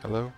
Hello?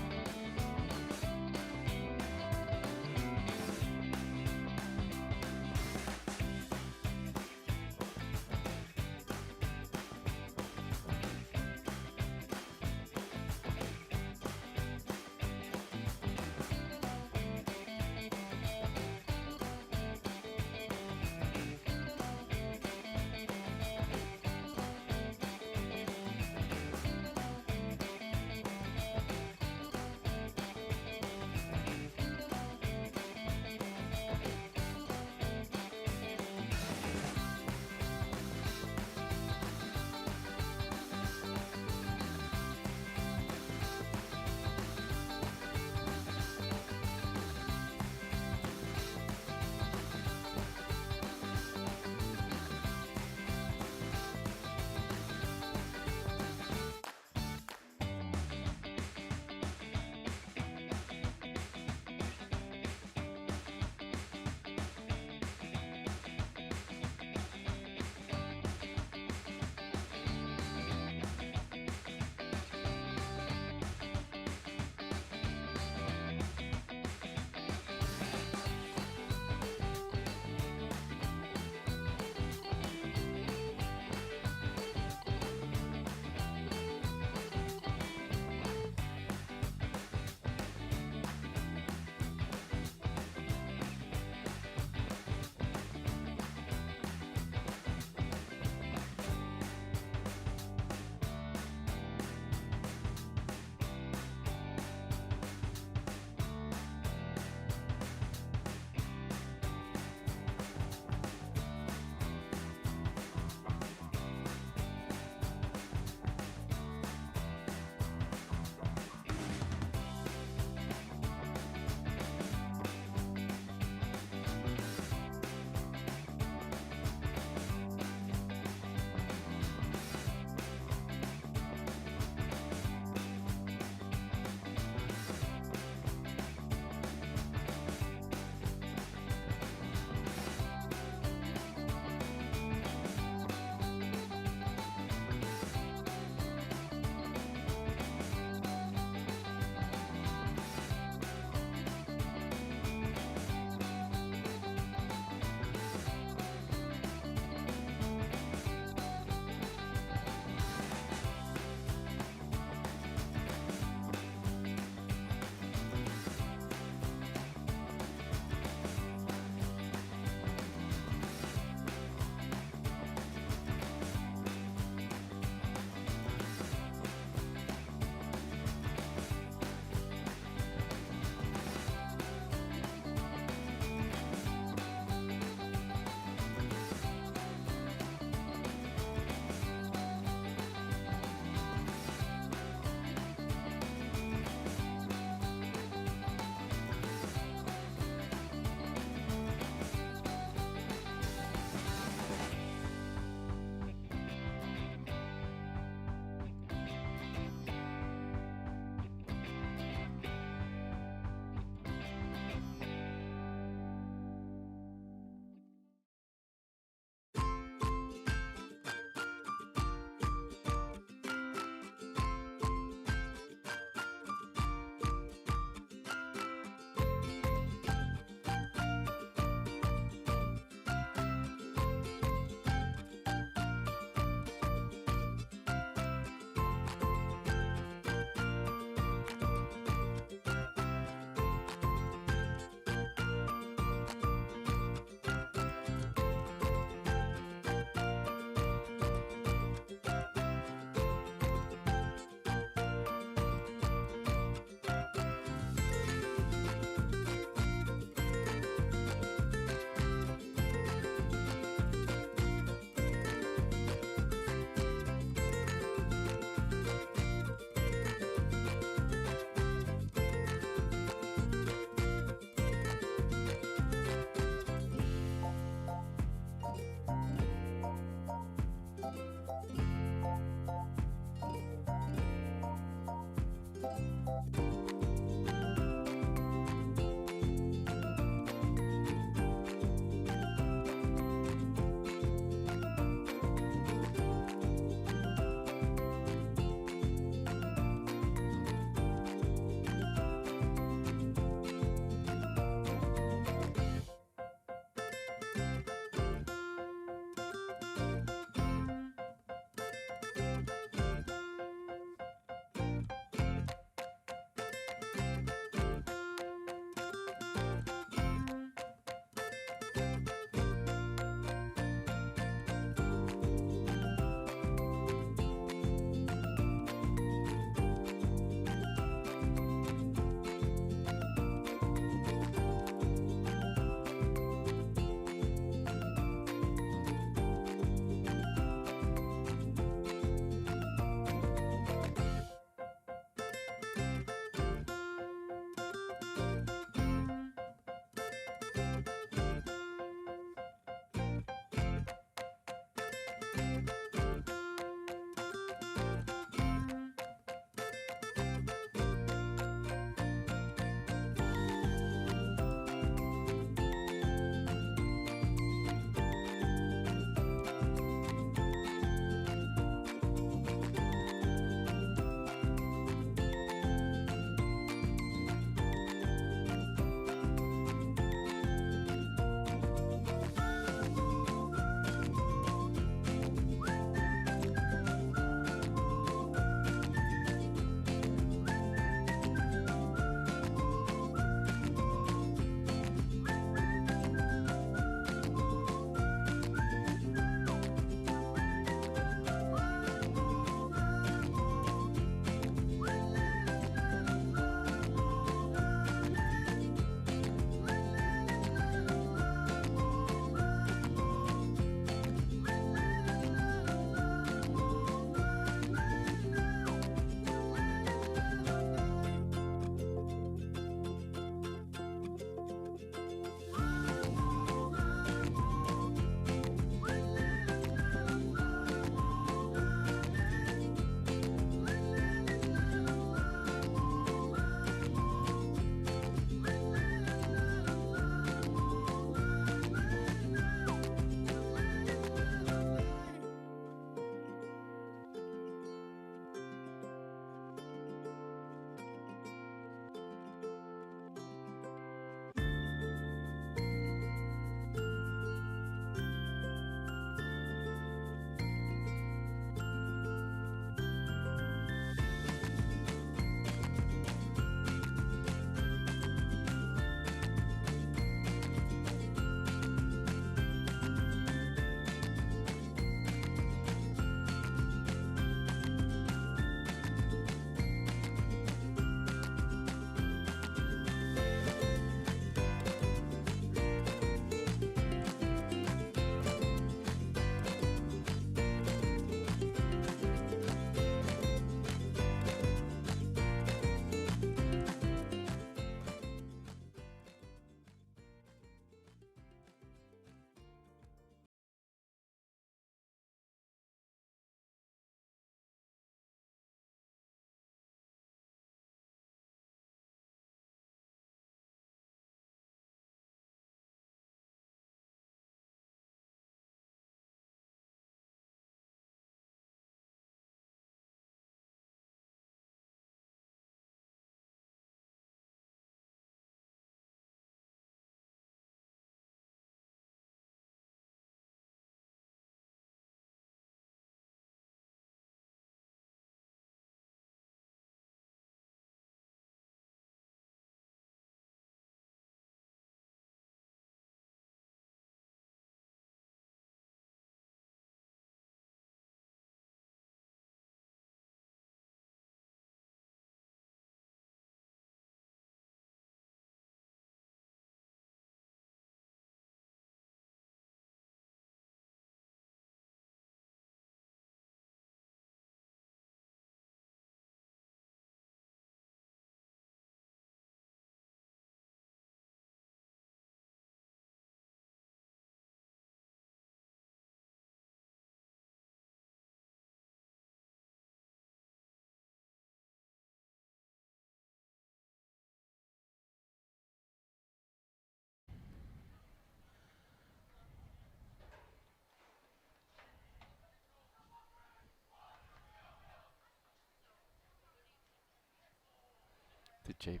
JV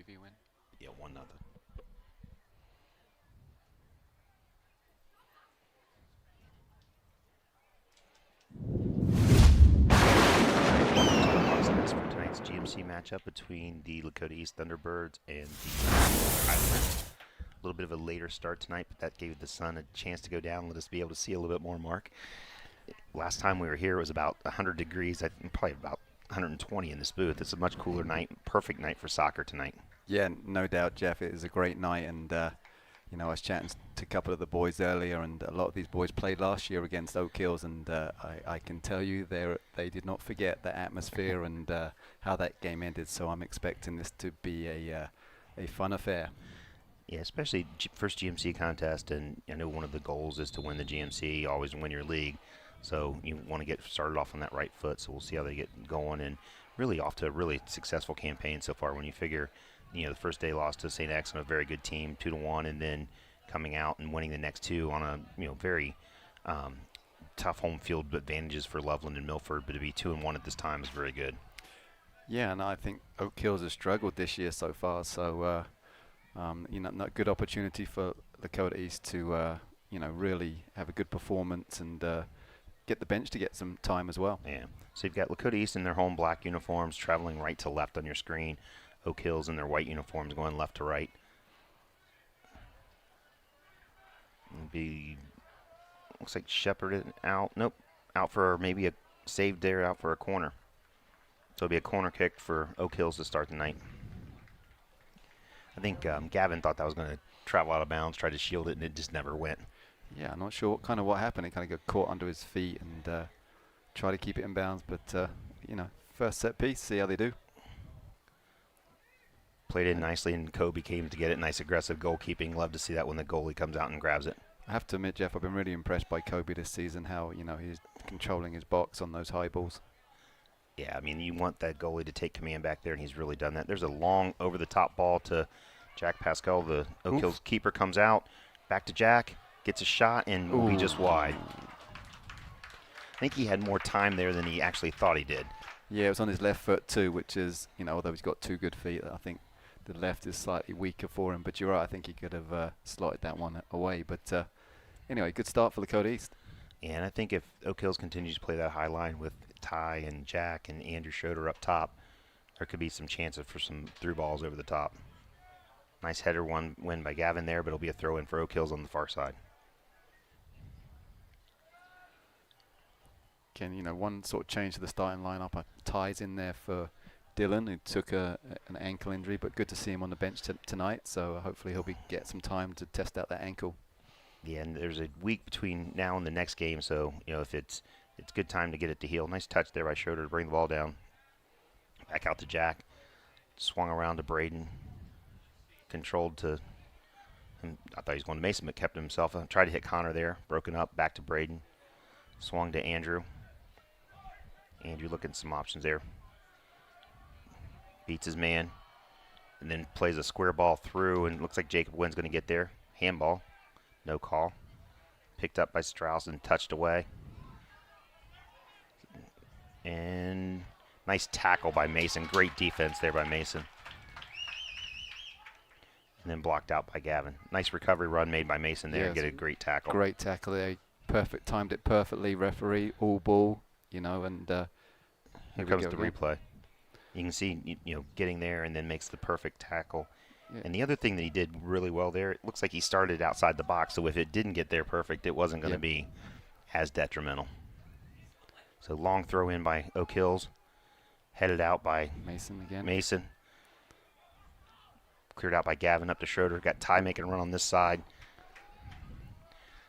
win. Yeah, 1-0. What's next for tonight's GMC matchup between the Lakota East Thunderbirds and the Highlanders. A little bit of a later start tonight, but that gave the sun a chance to go down, let us be able to see a little bit more, Mark. Last time we were here, it was about 100 degrees, I think probably about 120 in this booth. It's a much cooler night, perfect night for soccer tonight. Yeah, no doubt, Jeff. It is a great night, and you know, I was chatting to a couple of the boys earlier, and a lot of these boys played last year against Oak Hills, and I can tell you they did not forget the atmosphere and how that game ended. So I'm expecting this to be a fun affair. Yeah, especially first GMC contest, and I know one of the goals is to win the GMC, always win your league. So you want to get started off on that right foot. So we'll see how they get going, and really off to a really successful campaign so far. When you figure, you know, the first day lost to St. X on a very good team, 2-1, and then coming out and winning the next two on a very tough home field advantages for Loveland and Milford, but to be 2-1 at this time is very good. Yeah, and I think Oak Hills has struggled this year so far. So you know, not good opportunity for Lakota East to you know, really have a good performance and get the bench to get some time as well. Yeah. So you've got Lakota East in their home black uniforms traveling right to left on your screen. Oak Hills in their white uniforms going left to right. Looks like shepherded out. Nope. Out for maybe a save there, out for a corner. So it'll be a corner kick for Oak Hills to start the night. I think Gavin thought that was going to travel out of bounds, tried to shield it, and it just never went. Yeah, I'm not sure what happened. It kind of got caught under his feet and try to keep it in bounds. But, you know, first set piece, see how they do. Played in nicely, and Kobe came to get it. Nice aggressive goalkeeping. Love to see that when the goalie comes out and grabs it. I have to admit, Jeff, I've been really impressed by Kobe this season, how, you know, he's controlling his box on those high balls. Yeah, I mean, you want that goalie to take command back there, and he's really done that. There's a long over-the-top ball to Jack Pascal. The Oak Hills keeper comes out. Back to Jack. Gets a shot, and will be just wide. I think he had more time there than he actually thought he did. Yeah, it was on his left foot too, which is, you know, although he's got two good feet, I think the left is slightly weaker for him. But you're right, I think he could have slotted that one away. But anyway, good start for Lakota East. Yeah, and I think if Oak Hills continues to play that high line with Ty and Jack and Andrew Schroeder up top, there could be some chances for some through balls over the top. Nice header win by Gavin there, but it'll be a throw in for Oak Hills on the far side. Again, you know, one sort of change to the starting lineup. Ty's in there for Dylan, who took an ankle injury, but good to see him on the bench tonight. So hopefully he'll get some time to test out that ankle. Yeah, and there's a week between now and the next game, so you know if it's good time to get it to heal. Nice touch there by Schroeder to bring the ball down. Back out to Jack. Swung around to Braden. Controlled to him. I thought he was going to Mason, but kept himself. Tried to hit Connor there. Broken up. Back to Braden. Swung to Andrew. Andrew looking at some options there. Beats his man. And then plays a square ball through, and looks like Jacob Wynn's going to get there. Handball. No call. Picked up by Strauss and touched away. And nice tackle by Mason. Great defense there by Mason. And then blocked out by Gavin. Nice recovery run made by Mason there. Yes. Get a great tackle. Great tackle there. Perfect. Timed it perfectly. Referee, all ball, you know, and here comes the replay. You can see, you know, getting there and then makes the perfect tackle. Yeah. And the other thing that he did really well there, it looks like he started outside the box, so if it didn't get there perfect, it wasn't going to be as detrimental. So long throw in by Oak Hills, headed out by Mason again. Mason. Cleared out by Gavin up to Schroeder. Got Ty making a run on this side.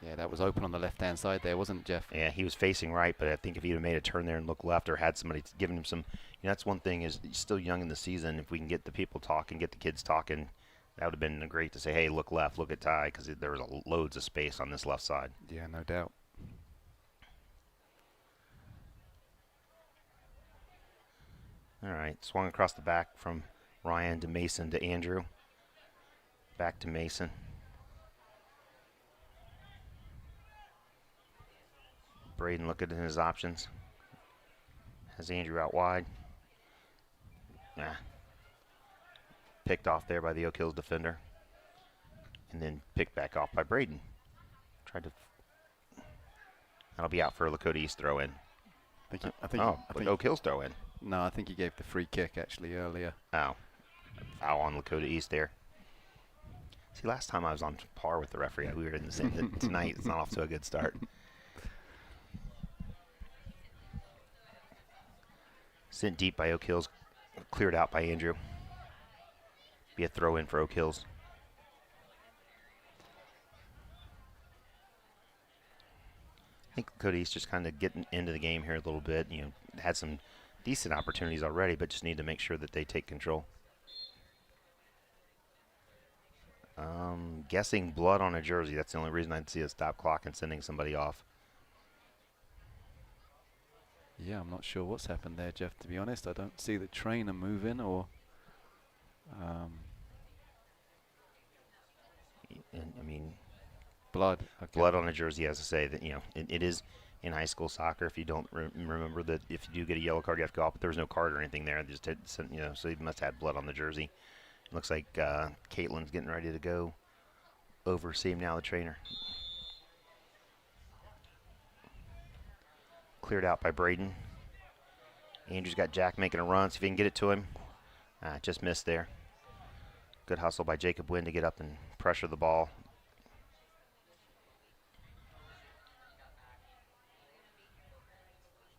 Yeah, that was open on the left-hand side there, wasn't it, Jeff? Yeah, he was facing right, but I think if he'd have made a turn there and looked left or had somebody giving him some, you know, that's one thing is he's still young in the season. If we can get the people talking, get the kids talking, that would have been great to say, hey, look left, look at Ty, because there was loads of space on this left side. Yeah, no doubt. All right, swung across the back from Ryan to Mason to Andrew. Back to Mason. Braden looking at his options. Has Andrew out wide. picked off there by the Oak Hills defender. And then picked back off by Braden. That'll be out for a Lakota East throw in. I think Oak Hills throw in. No, I think he gave the free kick actually earlier. Oh. Foul on Lakota East there. See, last time I was on par with the referee. We were in the same. Tonight it's not off to a good start. Sent deep by Oak Hills. Cleared out by Andrew. Be a throw in for Oak Hills. I think Lakota East just kind of getting into the game here a little bit. Had some decent opportunities already, but just need to make sure that they take control. Guessing blood on a jersey. That's the only reason I'd see a stop clock and sending somebody off. Yeah, I'm not sure what's happened there, Jeff, to be honest. I don't see the trainer moving or... blood. Okay. Blood on a jersey, as I say, that it is in high school soccer. If you don't remember that, if you do get a yellow card, you have to go off. But there was no card or anything there. Just so he must have had blood on the jersey. It looks like Caitlin's getting ready to go oversee him now, the trainer. Cleared out by Braden. Andrew's got Jack making a run. See if he can get it to him. Just missed there. Good hustle by Jacob Wynn to get up and pressure the ball.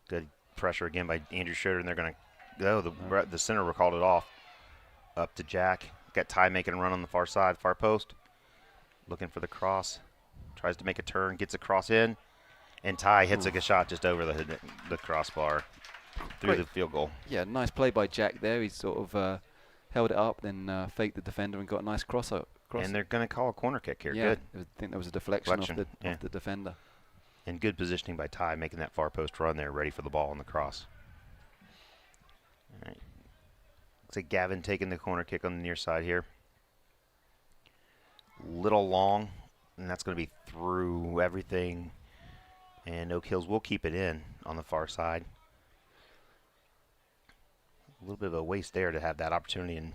Good pressure again by Andrew Schroeder, and they're going to go. The center called it off. Up to Jack. Got Ty making a run on the far side, far post. Looking for the cross. Tries to make a turn, gets a cross in. And Ty hits a shot just over the crossbar through the field goal. Yeah, nice play by Jack there. He sort of held it up, then faked the defender and got a nice cross. And they're going to call a corner kick here. Yeah, good. I think there was a deflection off the defender. And good positioning by Ty, making that far post run there, ready for the ball on the cross. All right. Looks like Gavin taking the corner kick on the near side here. Little long, and that's going to be through everything. And Oak Hills will keep it in on the far side. A little bit of a waste there to have that opportunity. And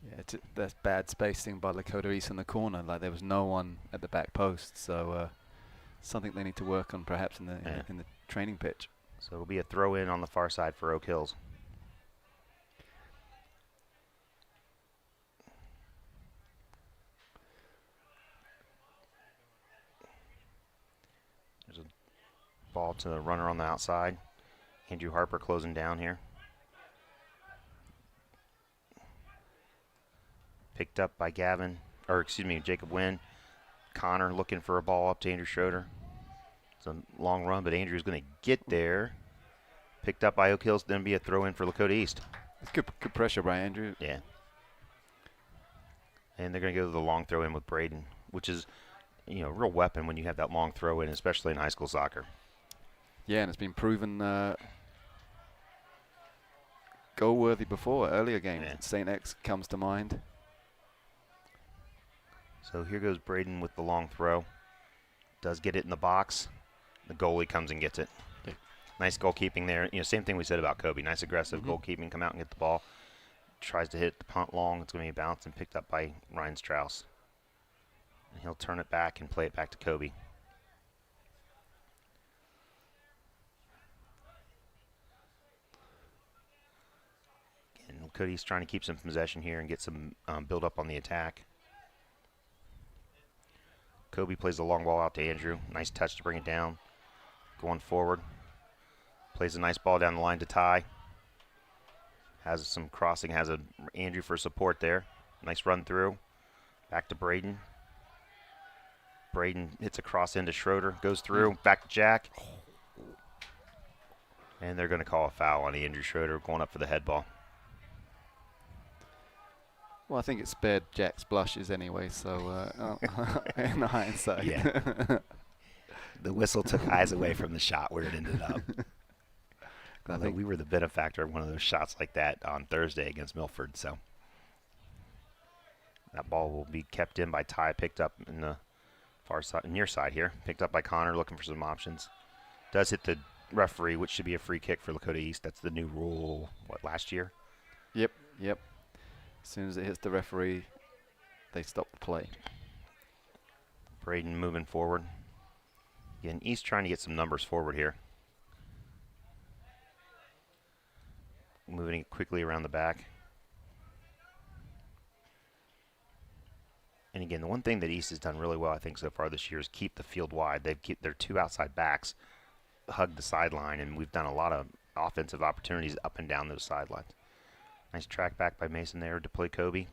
yeah, that's bad spacing by Lakota East in the corner. Like there was no one at the back post, so something they need to work on perhaps in the training pitch. So it'll be a throw in on the far side for Oak Hills. There's a ball to the runner on the outside. Andrew Harper closing down here. Picked up by Jacob Wynn. Connor looking for a ball up to Andrew Schroeder. It's a long run, but Andrew's going to get there. Picked up by Oak Hills, then be a throw in for Lakota East. It's good pressure by Andrew. Yeah. And they're going to go to the long throw in with Braden, which is, a real weapon when you have that long throw in, especially in high school soccer. Yeah, and it's been proven goal-worthy before, earlier games. Yeah. St. X comes to mind. So here goes Braden with the long throw. Does get it in the box. The goalie comes and gets it. Yeah. Nice goalkeeping there. Same thing we said about Kobe. Nice aggressive goalkeeping. Come out and get the ball. Tries to hit the punt long. It's going to be bounced and picked up by Ryan Strauss. And he'll turn it back and play it back to Kobe. And Cody's trying to keep some possession here and get some build up on the attack. Kobe plays the long ball out to Andrew. Nice touch to bring it down. Going forward. Plays a nice ball down the line to Ty. Has some crossing. Has Andrew for support there. Nice run through. Back to Braden. Braden hits a cross into Schroeder. Goes through. Back to Jack. And they're going to call a foul on Andrew Schroeder going up for the head ball. Well, I think it spared Jack's blushes anyway, so in hindsight. Yeah. The whistle took eyes away from the shot where it ended up. I think we were the benefactor of one of those shots like that on Thursday against Milford. So that ball will be kept in by Ty, picked up in the far side, near side here. Picked up by Connor, looking for some options. Does hit the referee, which should be a free kick for Lakota East. That's the new rule, last year? Yep. As soon as it hits the referee, they stop the play. Braden moving forward. Again, East trying to get some numbers forward here. Moving it quickly around the back. And again, the one thing that East has done really well, I think, so far this year is keep the field wide. They've kept their 2 outside backs hug the sideline, and we've done a lot of offensive opportunities up and down those sidelines. Nice track back by Mason there to play Kobe.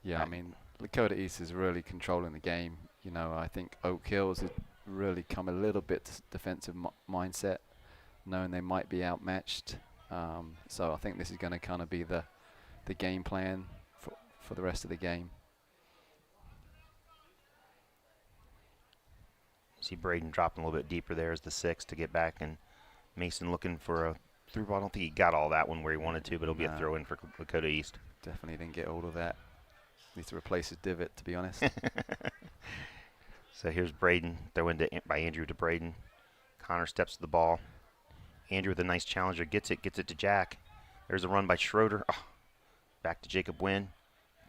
Yeah, I mean, Lakota East is really controlling the game. You know, I think Oak Hills has really come a little bit defensive mindset, knowing they might be outmatched. So I think this is going to kind of be the game plan for the rest of the game. See Braden dropping a little bit deeper there as the 6 to get back, and Mason looking for a through ball. I don't think he got all that one where he wanted to, but it'll be a throw in for Lakota East. Definitely didn't get all of that. Needs to replace his divot, to be honest. So here's Braden, throw in by Andrew to Braden. Connor steps to the ball. Andrew with a nice challenger, gets it to Jack. There's a run by Schroeder. Oh, back to Jacob Wynn,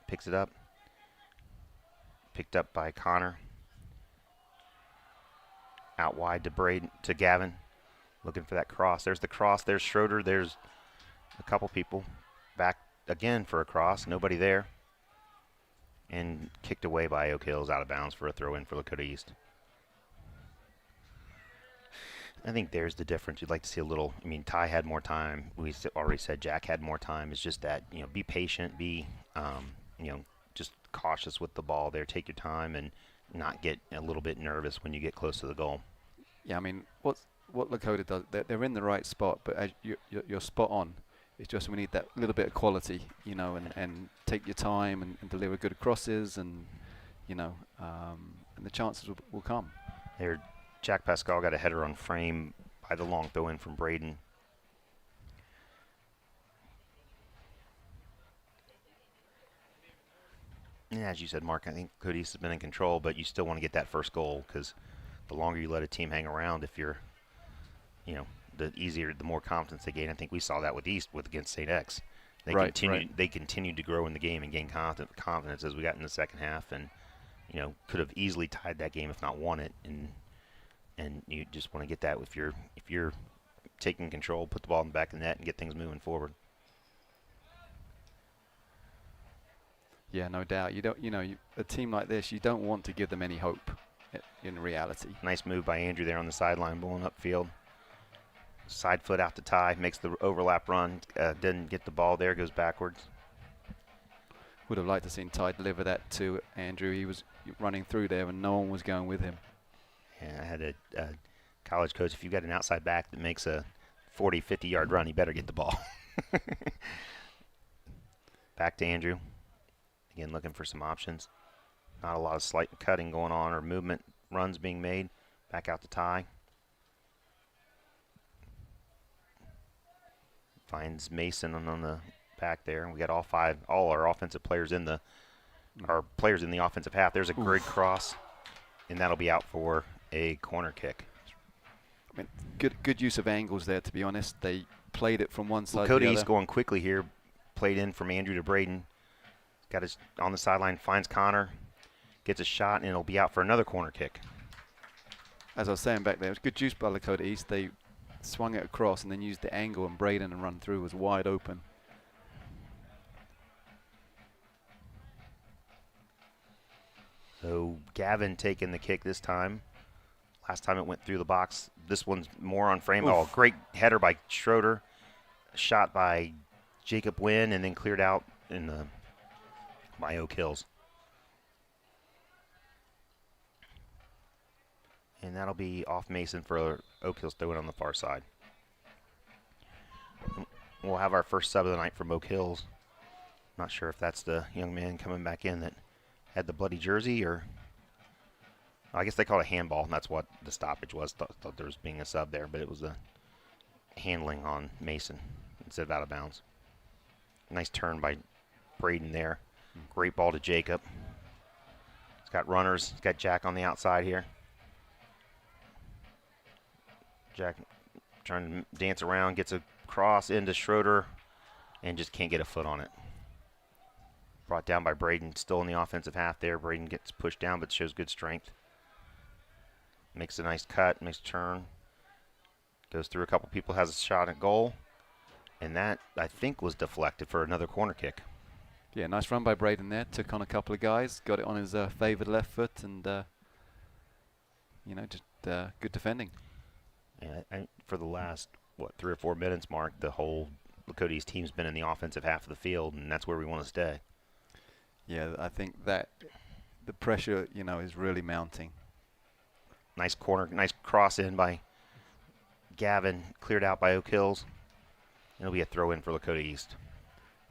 picks it up. Picked up by Connor. Out wide to Gavin, looking for that cross. There's the cross. There's Schroeder. There's a couple people. Back again for a cross. Nobody there. And kicked away by Oak Hills out of bounds for a throw-in for Lakota East. I think there's the difference. You'd like to see a little. I mean, Ty had more time. We already said Jack had more time. It's just that, you know, be patient. Be, you know, just cautious with the ball there. Take your time and not get a little bit nervous when you get close to the goal. Yeah, I mean, what Lakota does, they're in the right spot, but as you're spot on. It's just we need that little bit of quality, you know, and take your time and deliver good crosses, and you know, and the chances will come. There, Jack Pascal got a header on frame by the long throw in from Braden. And as you said, Mark, I think Lakota East has been in control, but you still want to get that first goal, because the longer you let a team hang around, if you're, you know, the easier, the more confidence they gain. I think we saw that with East against St. X. They continued to grow in the game and gain confidence as we got in the second half, and you know, could have easily tied that game if not won it. And you just want to get that if you're taking control, put the ball in the back of the net and get things moving forward. Yeah, no doubt. You don't, you know, a team like this, you don't want to give them any hope in reality. Nice move by Andrew there on the sideline, bowling upfield. Side foot out to Ty, makes the overlap run, didn't get the ball there, goes backwards. Would have liked to seen Ty deliver that to Andrew. He was running through there and no one was going with him. And I had a college coach, if you've got an outside back that makes a 40, 50-yard run, he better get the ball. Back to Andrew. Again, looking for some options. Not a lot of slight cutting going on or movement runs being made. Back out to Ty. Finds Mason on the back there. We got all our offensive players in the offensive half. There's a great cross, and that'll be out for a corner kick. I mean, good use of angles there, to be honest. They played it from one side to the Cody other. East going quickly here. Played in from Andrew to Braden. Got his on the sideline, finds Connor, gets a shot, and it'll be out for another corner kick. As I was saying back there, it was good use by Lakota East. They swung it across and then used the angle, and Braden and run through was wide open. So Gavin taking the kick this time. Last time it went through the box. This one's more on frame. Oof. Oh, great header by Schroeder. Shot by Jacob Wynn, and then cleared out by Oak Hills. And that'll be off Mason for Oak Hills throwing on the far side. We'll have our first sub of the night from Oak Hills. Not sure if that's the young man coming back in that had the bloody jersey, or I guess they call it handball, and that's what the stoppage was. Thought there was being a sub there, but it was a handling on Mason instead of out of bounds. Nice turn by Braden there. Great ball to Jacob. He's got runners. He's got Jack on the outside here. Jack trying to dance around, gets a cross into Schroeder, and just can't get a foot on it. Brought down by Braden, still in the offensive half there. Braden gets pushed down but shows good strength. Makes a nice cut, makes a turn. Goes through a couple people, has a shot at goal. And that, I think, was deflected for another corner kick. Yeah, nice run by Braden there. Took on a couple of guys, got it on his favoured left foot, and just good defending. And for the last 3 or 4 minutes, Mark, the whole Lakota East team's been in the offensive half of the field, and that's where we want to stay. Yeah, I think that the pressure, is really mounting. Nice corner, nice cross in by Gavin, cleared out by Oak Hills. It'll be a throw in for Lakota East.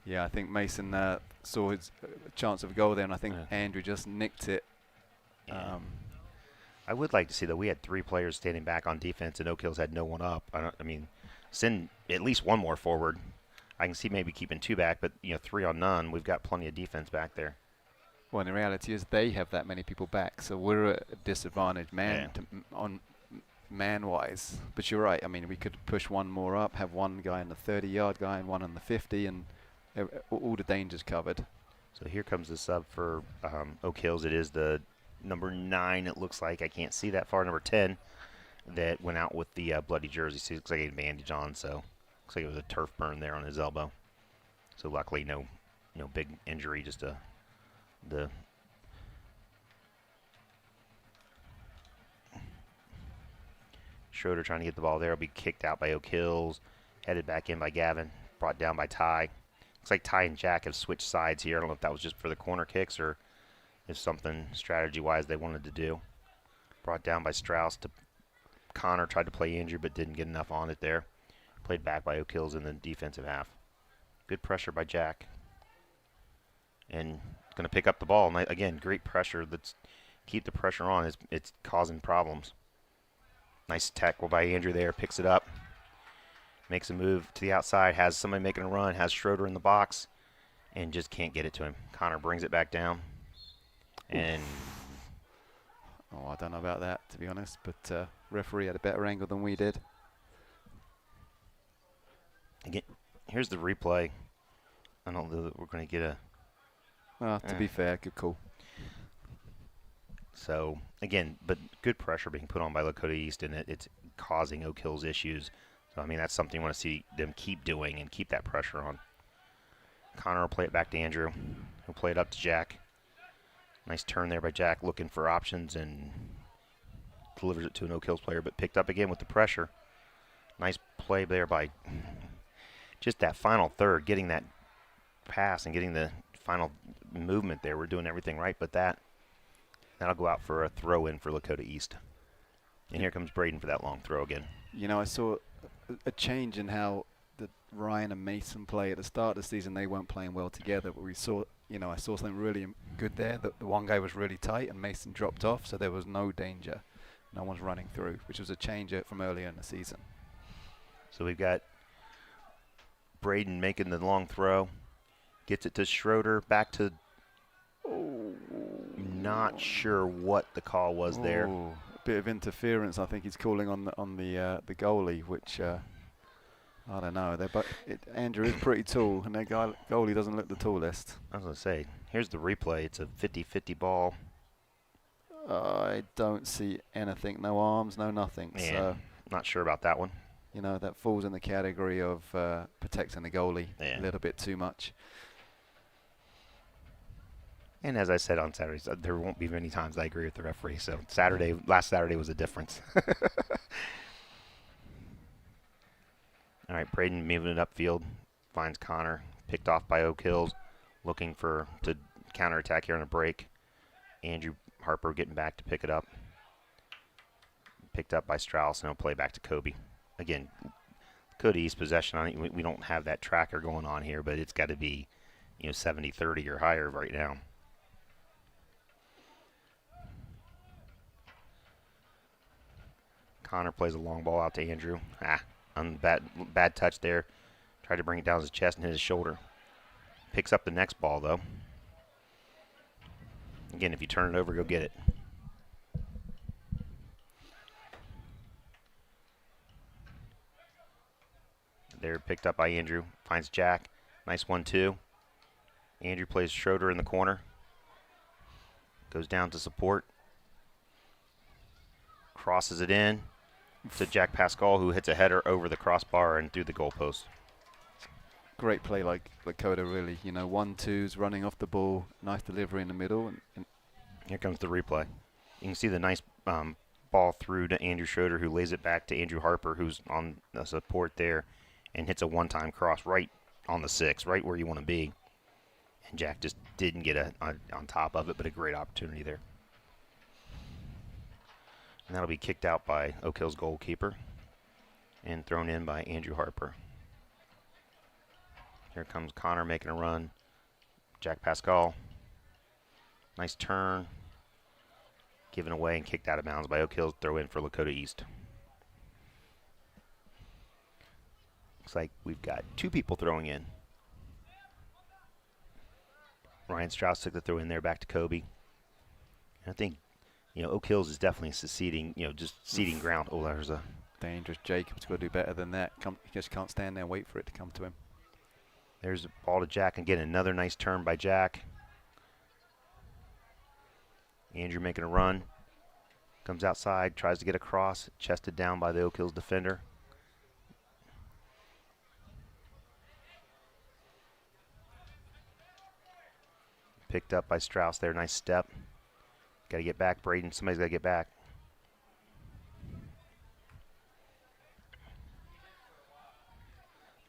Yeah, I think Mason saw his chance of a goal there, and I think Andrew just nicked it. Yeah. I would like to see that we had 3 players standing back on defense, and Oak Hills had no one up. Send at least one more forward. I can see maybe keeping 2 back, but 3 on none. We've got plenty of defense back there. Well, and the reality is they have that many people back, so we're at a disadvantage man-wise. But you're right. I mean, we could push one more up, have one guy in the 30-yard guy and one on the 50, and all the dangers covered. So here comes the sub for Oak Hills. It is the number 9, it looks like. I can't see that far. Number 10 that went out with the bloody jersey. So it looks like he had a bandage on, so looks like it was a turf burn there on his elbow. So luckily no big injury, just the Schroeder trying to get the ball there. Will be kicked out by Oak Hills. Headed back in by Gavin. Brought down by Ty. Looks like Ty and Jack have switched sides here. I don't know if that was just for the corner kicks or if something strategy-wise they wanted to do. Brought down by Strauss. Connor tried to play Andrew but didn't get enough on it there. Played back by Oak Hills in the defensive half. Good pressure by Jack. And going to pick up the ball. And again, great pressure. Let's keep the pressure on. It's causing problems. Nice tackle by Andrew there. Picks it up. Makes a move to the outside. Has somebody making a run. Has Schroeder in the box. And just can't get it to him. Connor brings it back down. And I don't know about that, to be honest. But referee had a better angle than we did. Again, here's the replay. I don't know that we're going to get a... to be fair, good call. So, again, but good pressure being put on by Lakota East, and it's causing Oak Hills issues. So, I mean, that's something you want to see them keep doing and keep that pressure on. Connor will play it back to Andrew. He'll play it up to Jack. Nice turn there by Jack, looking for options, and delivers it to an Oak Hills player, but picked up again with the pressure. Nice play there by just that final third, getting that pass and getting the final movement there. We're doing everything right, but that'll go out for a throw-in for Lakota East. And here comes Braden for that long throw again. I saw a change in how Ryan and Mason play. At the start of the season, they weren't playing well together, but we saw, I saw something really good there. The one guy was really tight and Mason dropped off, so there was no danger. No one's running through, which was a change from earlier in the season. So we've got Braden making the long throw. Gets it to Schroeder, back to... Not sure what the call was there. A bit of interference. I think he's calling on the goalie, which I don't know. Andrew is pretty tall, and their goalie doesn't look the tallest. I was going to say, here's the replay. It's a 50-50 ball. I don't see anything. No arms, no nothing. Yeah, so, not sure about that one. That falls in the category of protecting the goalie a little bit too much. And as I said on Saturdays, there won't be many times I agree with the referee. So last Saturday was a difference. All right, Braden moving it upfield, finds Connor, picked off by Oak Hills, looking to counterattack here on a break. Andrew Harper getting back to pick it up. Picked up by Strauss, and he'll play back to Kobe. Again, Lakota East possession on it. We don't have that tracker going on here, but it's got to be 70-30 or higher right now. Connor plays a long ball out to Andrew. Bad touch there. Tried to bring it down his chest and hit his shoulder. Picks up the next ball, though. Again, if you turn it over, go get it. They're picked up by Andrew. Finds Jack. Nice 1-2. Andrew plays Schroeder in the corner. Goes down to support. Crosses it in to Jack Pascal, who hits a header over the crossbar and through the goalpost. Great play like Lakota, really. 1-2s, running off the ball, nice delivery in the middle. And here comes the replay. You can see the nice ball through to Andrew Schroeder, who lays it back to Andrew Harper, who's on the support there, and hits a one-time cross right on the 6, right where you want to be. And Jack just didn't get on top of it, but a great opportunity there. And that'll be kicked out by Oak Hill's goalkeeper and thrown in by Andrew Harper. Here comes Connor making a run. Jack Pascal. Nice turn. Given away and kicked out of bounds by Oak Hill's throw in for Lakota East. Looks like we've got 2 people throwing in. Ryan Strauss took the throw in there back to Kobe. And I think, Oak Hills is definitely seceding, just ceding ground. Oh, there's a dangerous. Jacob's got to do better than that. He just can't stand there and wait for it to come to him. There's a ball to Jack. Again, another nice turn by Jack. Andrew making a run. Comes outside, tries to get across. Chested down by the Oak Hills defender. Picked up by Strauss there. Nice step. Got to get back, Braden. Somebody's got to get back.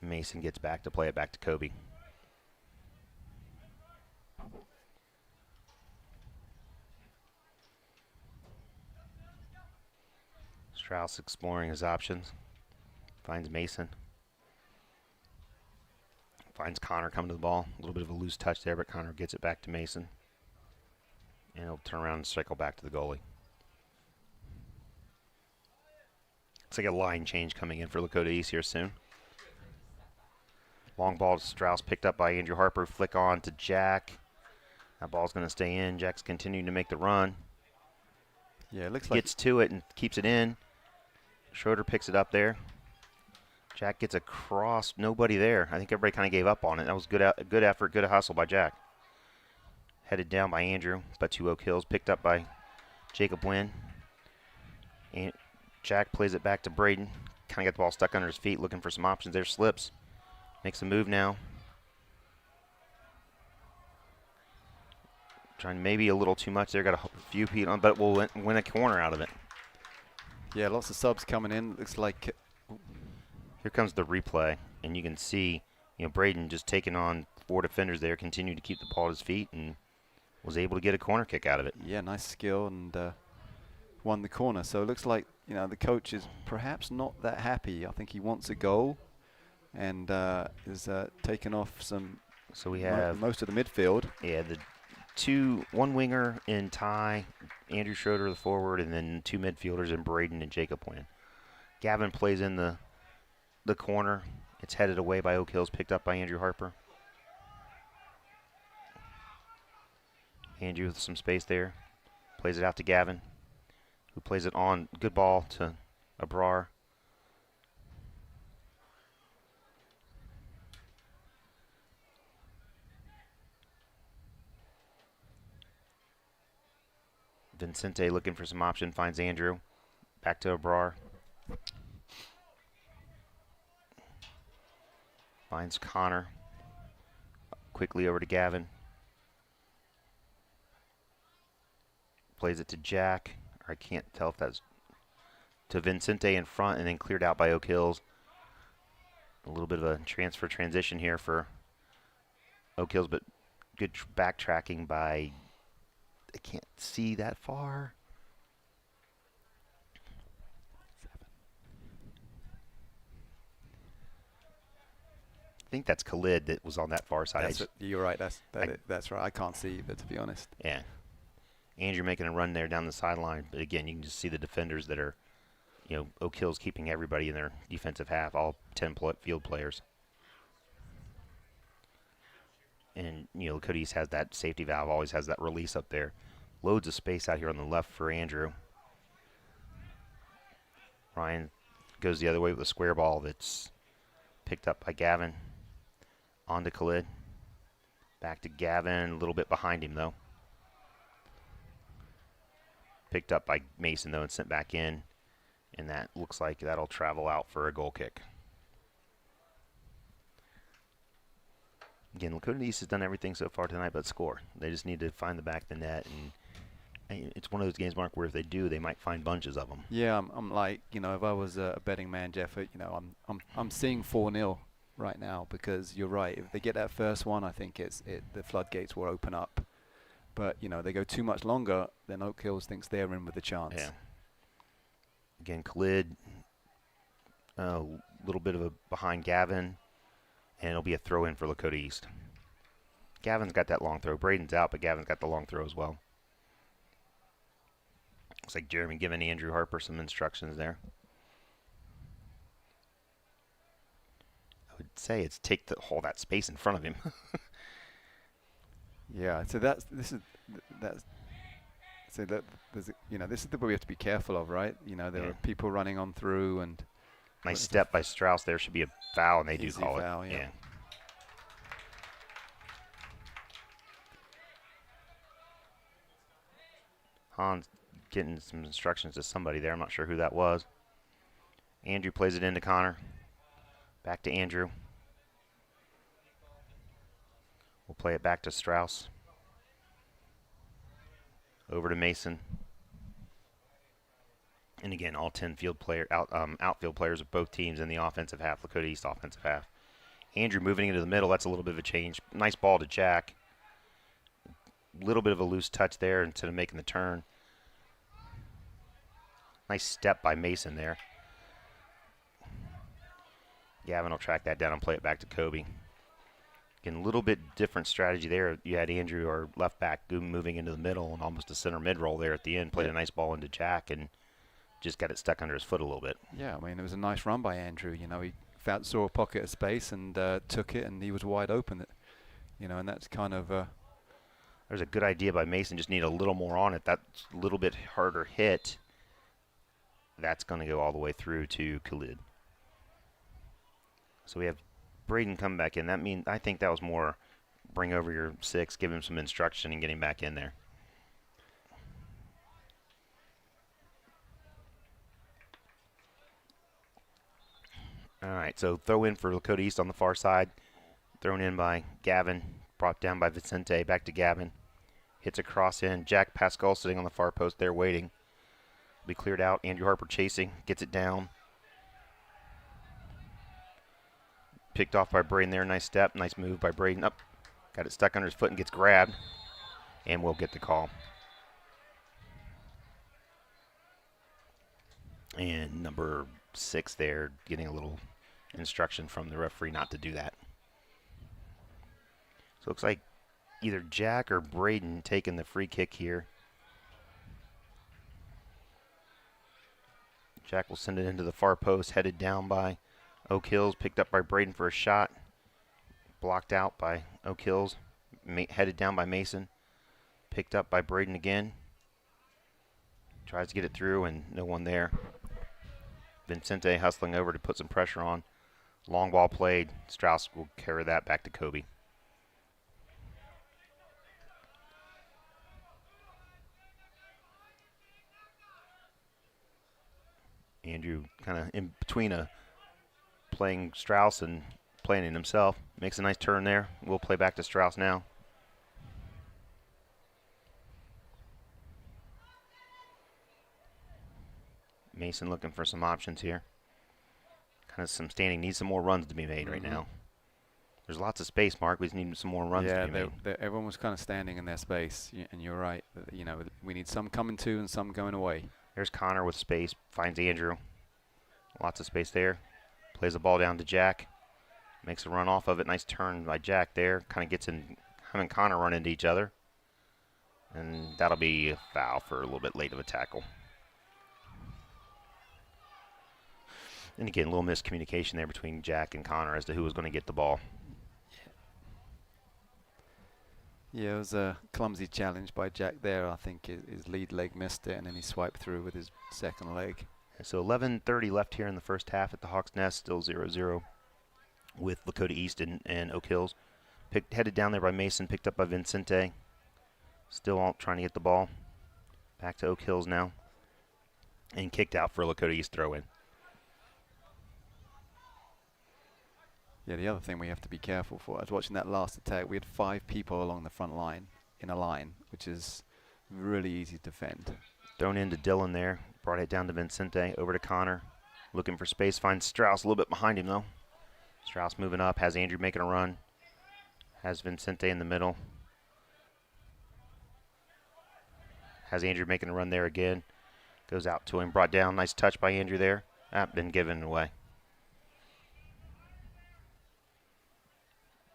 Mason gets back to play it back to Kobe. Strauss exploring his options. Finds Mason. Finds Connor coming to the ball. A little bit of a loose touch there, but Connor gets it back to Mason. And he'll turn around and cycle back to the goalie. Looks like a line change coming in for Lakota East here soon. Long ball to Strauss, picked up by Andrew Harper. Flick on to Jack. That ball's going to stay in. Jack's continuing to make the run. Yeah, it looks like gets to it and keeps it in. Schroeder picks it up there. Jack gets a cross. Nobody there. I think everybody kind of gave up on it. That was good effort, good hustle by Jack. Headed down by Andrew, but to Oak Hills. Picked up by Jacob Wynn. And Jack plays it back to Braden. Kind of got the ball stuck under his feet, looking for some options there. Slips. Makes a move now. Trying maybe a little too much there. Got a few feet on, but will win a corner out of it. Yeah, lots of subs coming in. Looks like... Here comes the replay, and you can see, Braden just taking on 4 defenders there, continued to keep the ball at his feet, and was able to get a corner kick out of it. Yeah, nice skill, and won the corner. So it looks like, the coach is perhaps not that happy. I think he wants a goal, and is taking off some... So we have... most of the midfield. Yeah, one winger in Ty, Andrew Schroeder, the forward, and then 2 midfielders in Braden and Jacob Wynn. Gavin plays in the corner. It's headed away by Oak Hills, picked up by Andrew Harper. Andrew with some space there. Plays it out to Gavin, who plays it on. Good ball to Abrar. Vincente looking for some option, finds Andrew. Back to Abrar. Finds Connor. Quickly over to Gavin. Plays it to Jack. Or I can't tell if that's to Vincente in front, and then cleared out by Oak Hills. A little bit of a transfer transition here for Oak Hills, but good backtracking by... I can't see that far. I think that's Khalid that was on that far side. You're right. That's right. I can't see either, to be honest. Yeah. Andrew making a run there down the sideline. But again, you can just see the defenders that are, Oak Hill's keeping everybody in their defensive half, all 10 field players. And, Lakota East has that safety valve, always has that release up there. Loads of space out here on the left for Andrew. Ryan goes the other way with a square ball that's picked up by Gavin. On to Khalid. Back to Gavin, a little bit behind him, though. Picked up by Mason, though, and sent back in. And that looks like that'll travel out for a goal kick. Again, Lakota East has done everything so far tonight but score. They just need to find the back of the net, and it's one of those games, Mark, where if they do, they might find bunches of them. Yeah, I'm like, if I was a betting man, Jeff, I'm seeing 4-0 right now, because you're right. If they get that first one, I think the floodgates will open up. But they go too much longer, then Oak Hills thinks they're in with a chance. Yeah. Again, Khalid, a little bit of a behind Gavin, and it'll be a throw in for Lakota East. Gavin's got that long throw. Braden's out, but Gavin's got the long throw as well. Looks like Jeremy giving Andrew Harper some instructions there. I would say it's take all that space in front of him. Yeah, so this is the way we have to be careful of, right? There are people running on through, and nice step by Strauss there. Should be a foul, and they do call foul, it. Yeah. Hans getting some instructions to somebody there. I'm not sure who that was. Andrew plays it into Connor. Back to Andrew. We'll play it back to Strauss. Over to Mason. And again, all 10 outfield players of both teams in the offensive half, Lakota East offensive half. Andrew moving into the middle. That's a little bit of a change. Nice ball to Jack. Little bit of a loose touch there instead of making the turn. Nice step by Mason there. Gavin will track that down and play it back to Kobe. Again, a little bit different strategy there. You had Andrew, our left back, moving into the middle and almost a center mid roll there at the end. Played a nice ball into Jack and just got it stuck under his foot a little bit. Yeah, it was a nice run by Andrew. He saw a pocket of space and took it, and he was wide open. And that's kind of. There's a good idea by Mason. Just need a little more on it. That's a little bit harder hit. That's going to go all the way through to Khalid. So we have Braden come back in. I think that was more bring over your 6, give him some instruction, and get him back in there. All right, so throw in for Lakota East on the far side. Thrown in by Gavin. Brought down by Vicente. Back to Gavin. Hits a cross in. Jack Pascal sitting on the far post there waiting. Be cleared out. Andrew Harper chasing. Gets it down. Picked off by Braden there. Nice step. Nice move by Braden. Up. Got it stuck under his foot and gets grabbed. And we'll get the call. And number 6 there getting a little instruction from the referee not to do that. So it looks like either Jack or Braden taking the free kick here. Jack will send it into the far post, headed down by Oak Hills, picked up by Braden for a shot. Blocked out by Oak Hills, headed down by Mason. Picked up by Braden again. Tries to get it through and no one there. Vincente hustling over to put some pressure on. Long ball played. Strauss will carry that back to Kobe. Andrew kind of in between playing Strauss and playing it himself. Makes a nice turn there. We'll play back to Strauss now. Mason looking for some options here. Kind of some standing. Needs some more runs to be made right now. There's lots of space, Mark. We just need some more runs to be made. Yeah, everyone was kind of standing in their space, and you're right. We need some coming to and some going away. There's Connor with space. Finds Andrew. Lots of space there. Plays the ball down to Jack. Makes a run off of it. Nice turn by Jack there. Kind of gets in. Him and Connor run into each other. And that'll be a foul for a little bit late of a tackle. And again, a little miscommunication there between Jack and Connor as to who was going to get the ball. Yeah, it was a clumsy challenge by Jack there. I think his lead leg missed it, and then he swiped through with his second leg. So 11:30 left here in the first half at the Hawks Nest, still 0-0. with Lakota East and Oak Hills. Headed down there by Mason, picked up by Vincente. Still all trying to get the ball. Back to Oak Hills now. And kicked out for a Lakota East throw-in. Yeah, the other thing we have to be careful for, I was watching that last attack, we had 5 people along the front line in a line, which is really easy to defend. Thrown into Dylan there. Brought it down to Vincente. Over to Connor. Looking for space. Finds Strauss a little bit behind him, though. Strauss moving up. Has Andrew making a run. Has Vincente in the middle. Has Andrew making a run there again. Goes out to him. Brought down. Nice touch by Andrew there. Been given away.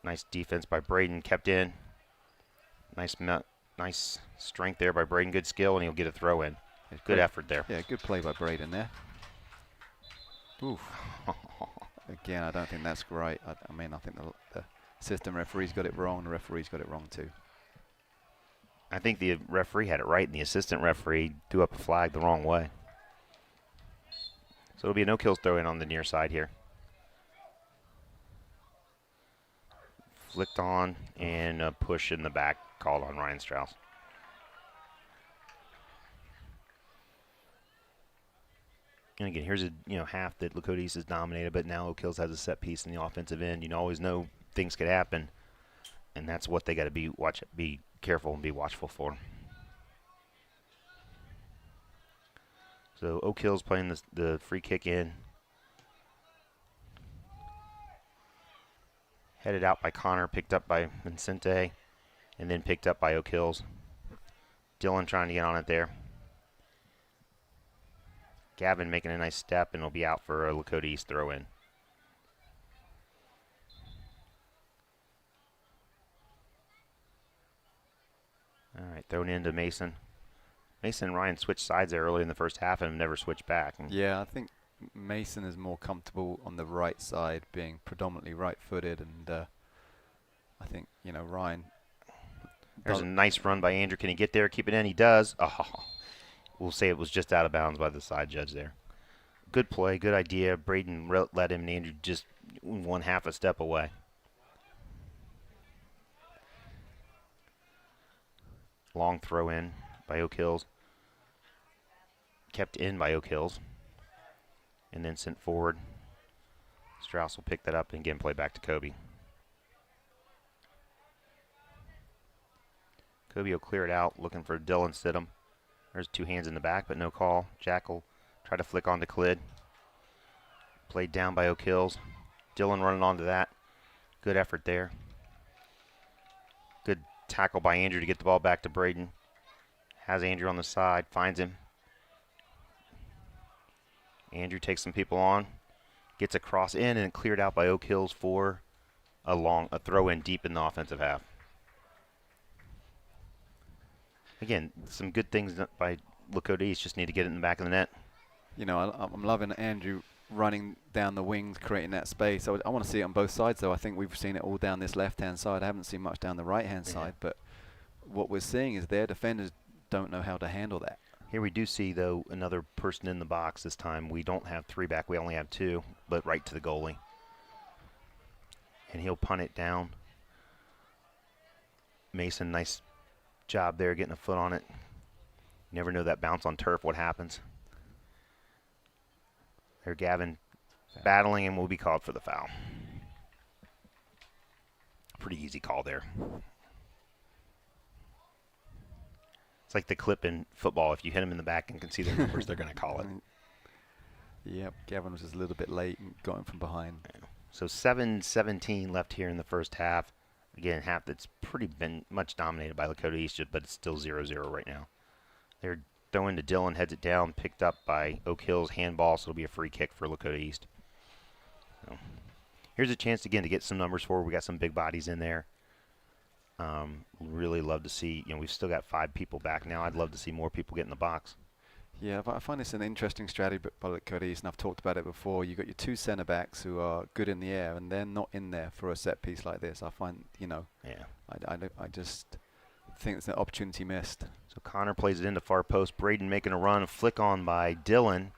Nice defense by Braden. Kept in. Nice strength there by Braden. Good skill, and he'll get a throw in. Good effort there. Yeah, good play by Braden there. Oof. Again, I don't think that's right. I mean, I think the assistant referee's got it wrong. The referee's got it wrong too. I think the referee had it right, and the assistant referee threw up a flag the wrong way. So it'll be a no-kills throw-in on the near side here. Flicked on, and a push in the back called on Ryan Strauss. And again, here's a half that Lakota East is dominated, but now Oak Hills has a set piece in the offensive end. You always know things could happen, and that's what they got to be careful and be watchful for. So Oak Hills playing the free kick in. Headed out by Connor, picked up by Vincente, and then picked up by Oak Hills. Dylan trying to get on it there. Gavin making a nice step, and it'll be out for a Lakota East throw-in. All right, thrown into Mason. Mason and Ryan switched sides there early in the first half and have never switched back. Yeah, I think Mason is more comfortable on the right side, being predominantly right-footed, and I think, Ryan. There's a nice run by Andrew. Can he get there, keep it in? He does. Oh, we'll say it was just out of bounds by the side judge there. Good play, good idea. Braden led him, and Andrew just 1/2 a step away. Long throw in by Oak Hills. Kept in by Oak Hills. And then sent forward. Strauss will pick that up and again play back to Kobe. Kobe will clear it out, looking for Dylan Stidham. There's 2 hands in the back, but no call. Jack will try to flick on to Clid. Played down by Oak Hills. Dylan running onto that. Good effort there. Good tackle by Andrew to get the ball back to Braden. Has Andrew on the side, finds him. Andrew takes some people on, gets a cross in, and cleared out by Oak Hills for a throw-in deep in the offensive half. Again, some good things by Lakota East. Just need to get it in the back of the net. I'm loving Andrew running down the wings, creating that space. I want to see it on both sides, though. I think we've seen it all down this left-hand side. I haven't seen much down the right-hand side, but what we're seeing is their defenders don't know how to handle that. Here we do see, though, another person in the box this time. We don't have 3 back. We only have 2, but right to the goalie. And he'll punt it down. Mason, nice job there getting a foot on it. You never know that bounce on turf, what happens. There, Gavin battling and will be called for the foul. Pretty easy call there. It's like the clip in football. If you hit them in the back and can see their numbers, they're going to call it. Yep, Gavin was just a little bit late and got him from behind. So 7:17 left here in the first half. Again, half that's been much dominated by Lakota East, but it's still 0-0 right now. They're throwing to Dylan, heads it down, picked up by Oak Hills, handball, so it'll be a free kick for Lakota East. So here's a chance again to get some numbers forward. We got some big bodies in there. Really love to see, we've still got 5 people back now. I'd love to see more people get in the box. Yeah, but I find this an interesting strategy by Lakota East, and I've talked about it before. You've got your 2 centre backs who are good in the air, and they're not in there for a set piece like this. I find, I just think it's an opportunity missed. So Connor plays it into far post. Braden making a run, flick on by Dylan,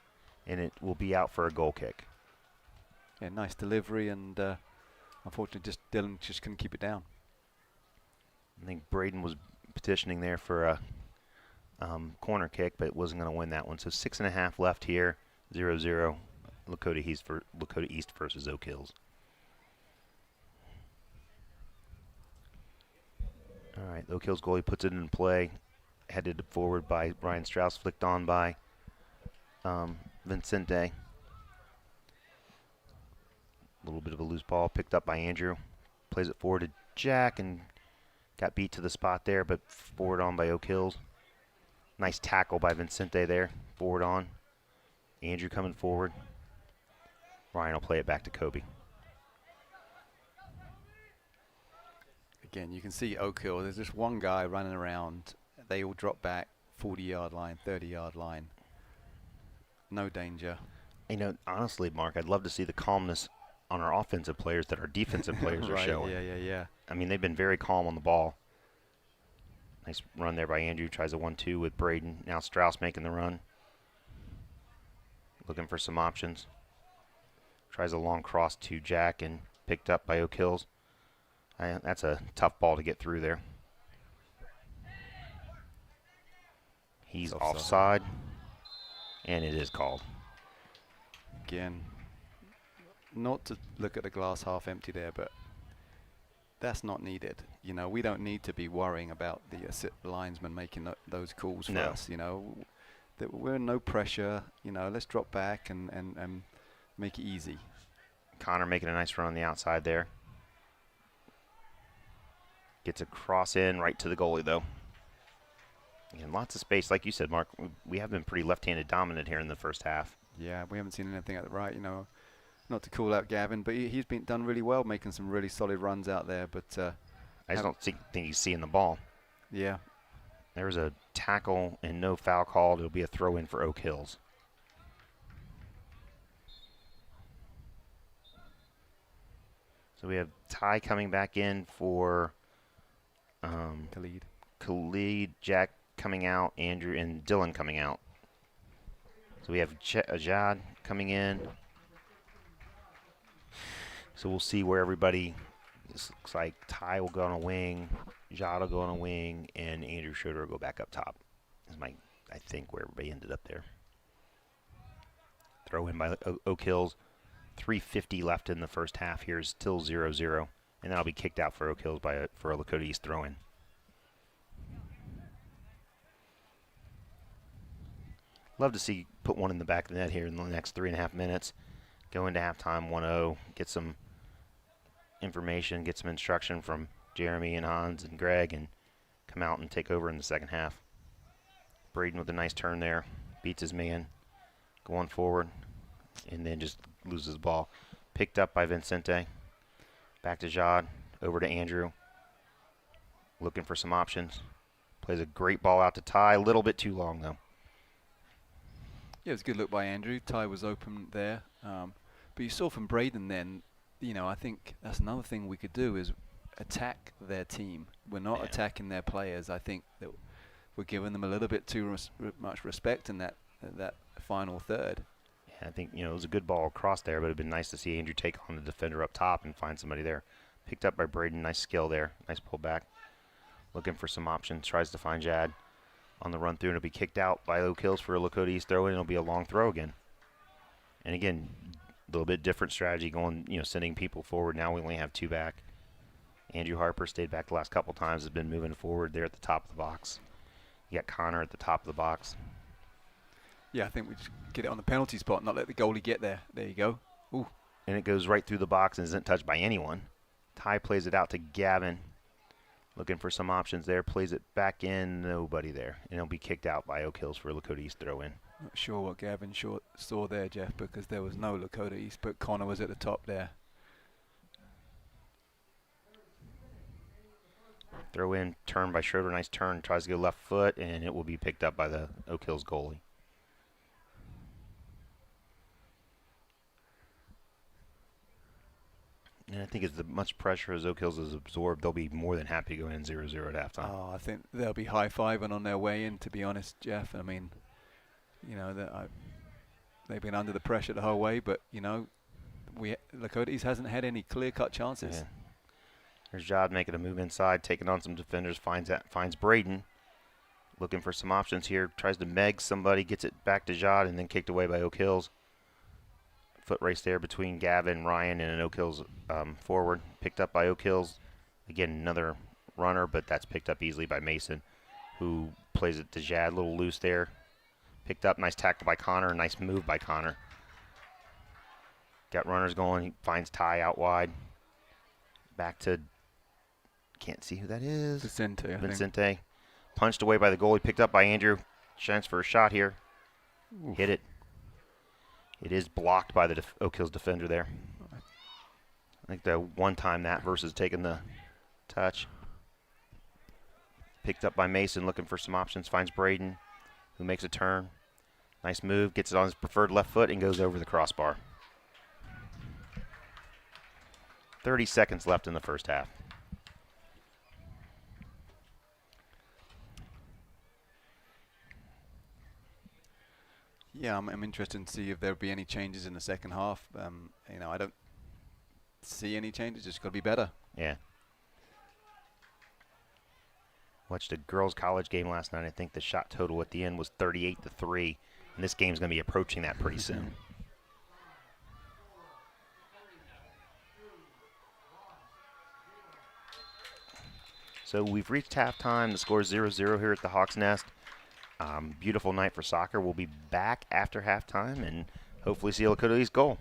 and it will be out for a goal kick. Yeah, nice delivery, and unfortunately, Dylan just couldn't keep it down. I think Braden was petitioning there for a corner kick, but wasn't going to win that one. So 6.5 left here, 0-0. Lakota East versus Oak Hills. All right, Oak Hills goalie puts it in play, headed forward by Ryan Strauss, flicked on by Vincente. A little bit of a loose ball, picked up by Andrew. Plays it forward to Jack and got beat to the spot there, but forward on by Oak Hills. Nice tackle by Vincente there, forward on. Andrew coming forward. Ryan will play it back to Kobe. Again, you can see Oak Hill. There's just one guy running around. They all drop back, 40-yard line, 30-yard line. No danger. You know, honestly, Mark, I'd love to see the calmness on our offensive players that our defensive players are showing. Yeah. I mean, they've been very calm on the ball. Nice run there by Andrew. Tries a 1-2 with Braden. Now Strauss making the run. Looking for some options. Tries a long cross to Jack and picked up by Oak Hills. That's a tough ball to get through there. He's offside, and it is called. Again, not to look at the glass half empty there, but that's not needed. You know, we don't need to be worrying about the linesman making those calls for us. You know, that we're in no pressure. You know, let's drop back and make it easy. Connor making a nice run on the outside there. Gets a cross in right to the goalie, though. And lots of space. Like you said, Mark, we have been pretty left-handed dominant here in the first half. Yeah, we haven't seen anything at the right, you know. Not to call out Gavin, but he's been done really well, making some really solid runs out there. But I just don't think he's seeing the ball. Yeah. There was a tackle and no foul called. It'll be a throw-in for Oak Hills. So we have Ty coming back in for Khalid, Jack coming out, Andrew, and Dylan coming out. So we have Ajad coming in. So we'll see where everybody, this looks like Ty will go on a wing, Jad will go on a wing, and Andrew Schroeder will go back up top. Is I think where everybody ended up there. Throw in by Oak Hills. 3:50 left in the first half. Here's still 0-0, and that'll be kicked out for Oak Hills for a Lakota East throw-in. Love to see put one in the back of the net here in the next 3.5 minutes. Go into halftime 1-0, get some information, get some instruction from Jeremy and Hans and Greg, and come out and take over in the second half. Braden with a nice turn there, beats his man, going forward, and then just loses the ball. Picked up by Vincente. Back to Jad, over to Andrew. Looking for some options. Plays a great ball out to Ty, a little bit too long though. Yeah, it was a good look by Andrew. Ty was open there. But you saw from Braden then, you know, I think that's another thing we could do is attack their team. We're not attacking their players. I think that we're giving them a little bit too much respect in that final third. Yeah, I think, you know, it was a good ball across there, but it would have been nice to see Andrew take on the defender up top and find somebody there. Picked up by Braden. Nice skill there. Nice pull back. Looking for some options. Tries to find Jad on the run through, and it'll be kicked out by Oak Hills for a Lakota East throw, and it'll be a long throw again. And again, a little bit different strategy going, you know, sending people forward. Now we only have two back. Andrew Harper stayed back the last couple times, has been moving forward there at the top of the box. You got Connor at the top of the box. Yeah, I think we just get it on the penalty spot, not let the goalie get there. There you go. Ooh. And it goes right through the box and isn't touched by anyone. Ty plays it out to Gavin. Looking for some options there. Plays it back in. Nobody there. And it'll be kicked out by Oak Hills for a Lakota East throw in. Not sure what Gavin saw there, Jeff, because there was no Lakota East, but Connor was at the top there. Throw in, turn by Schroeder. Nice turn. Tries to go left foot, and it will be picked up by the Oak Hills goalie. And I think as much pressure as Oak Hills has absorbed, they'll be more than happy to go in 0-0 at halftime. Oh, I think they'll be high-fiving on their way in, to be honest, Jeff. I mean, you know, they've been under the pressure the whole way, but, you know, Lakota hasn't had any clear-cut chances. Yeah. There's Jod making a move inside, taking on some defenders, finds Braden. Looking for some options here, tries to meg somebody, gets it back to Jod, and then kicked away by Oak Hills. Foot race there between Gavin, Ryan, and an Oak Hills forward. Picked up by Oak Hills. Again, another runner, but that's picked up easily by Mason, who plays it to Jad, a little loose there. Picked up, nice tackle by Connor, nice move by Connor. Got runners going, he finds Ty out wide. Back to, can't see who that is. Vincente. Punched away by the goalie, picked up by Andrew. Chance for a shot here. Oof. Hit it. It is blocked by the Oak Hills defender there. I think the one time that versus taking the touch. Picked up by Mason, looking for some options. Finds Braden, who makes a turn. Nice move, gets it on his preferred left foot and goes over the crossbar. 30 seconds left in the first half. Yeah, I'm interested to see if there'll be any changes in the second half. I don't see any changes. It's got to be better. Yeah. Watched a girls' college game last night. I think the shot total at the end was 38-3, and this game's going to be approaching that pretty soon. So we've reached halftime. The score is 0-0 here at the Hawks Nest. Beautiful night for soccer. We'll be back after halftime and hopefully see Lakota East goal.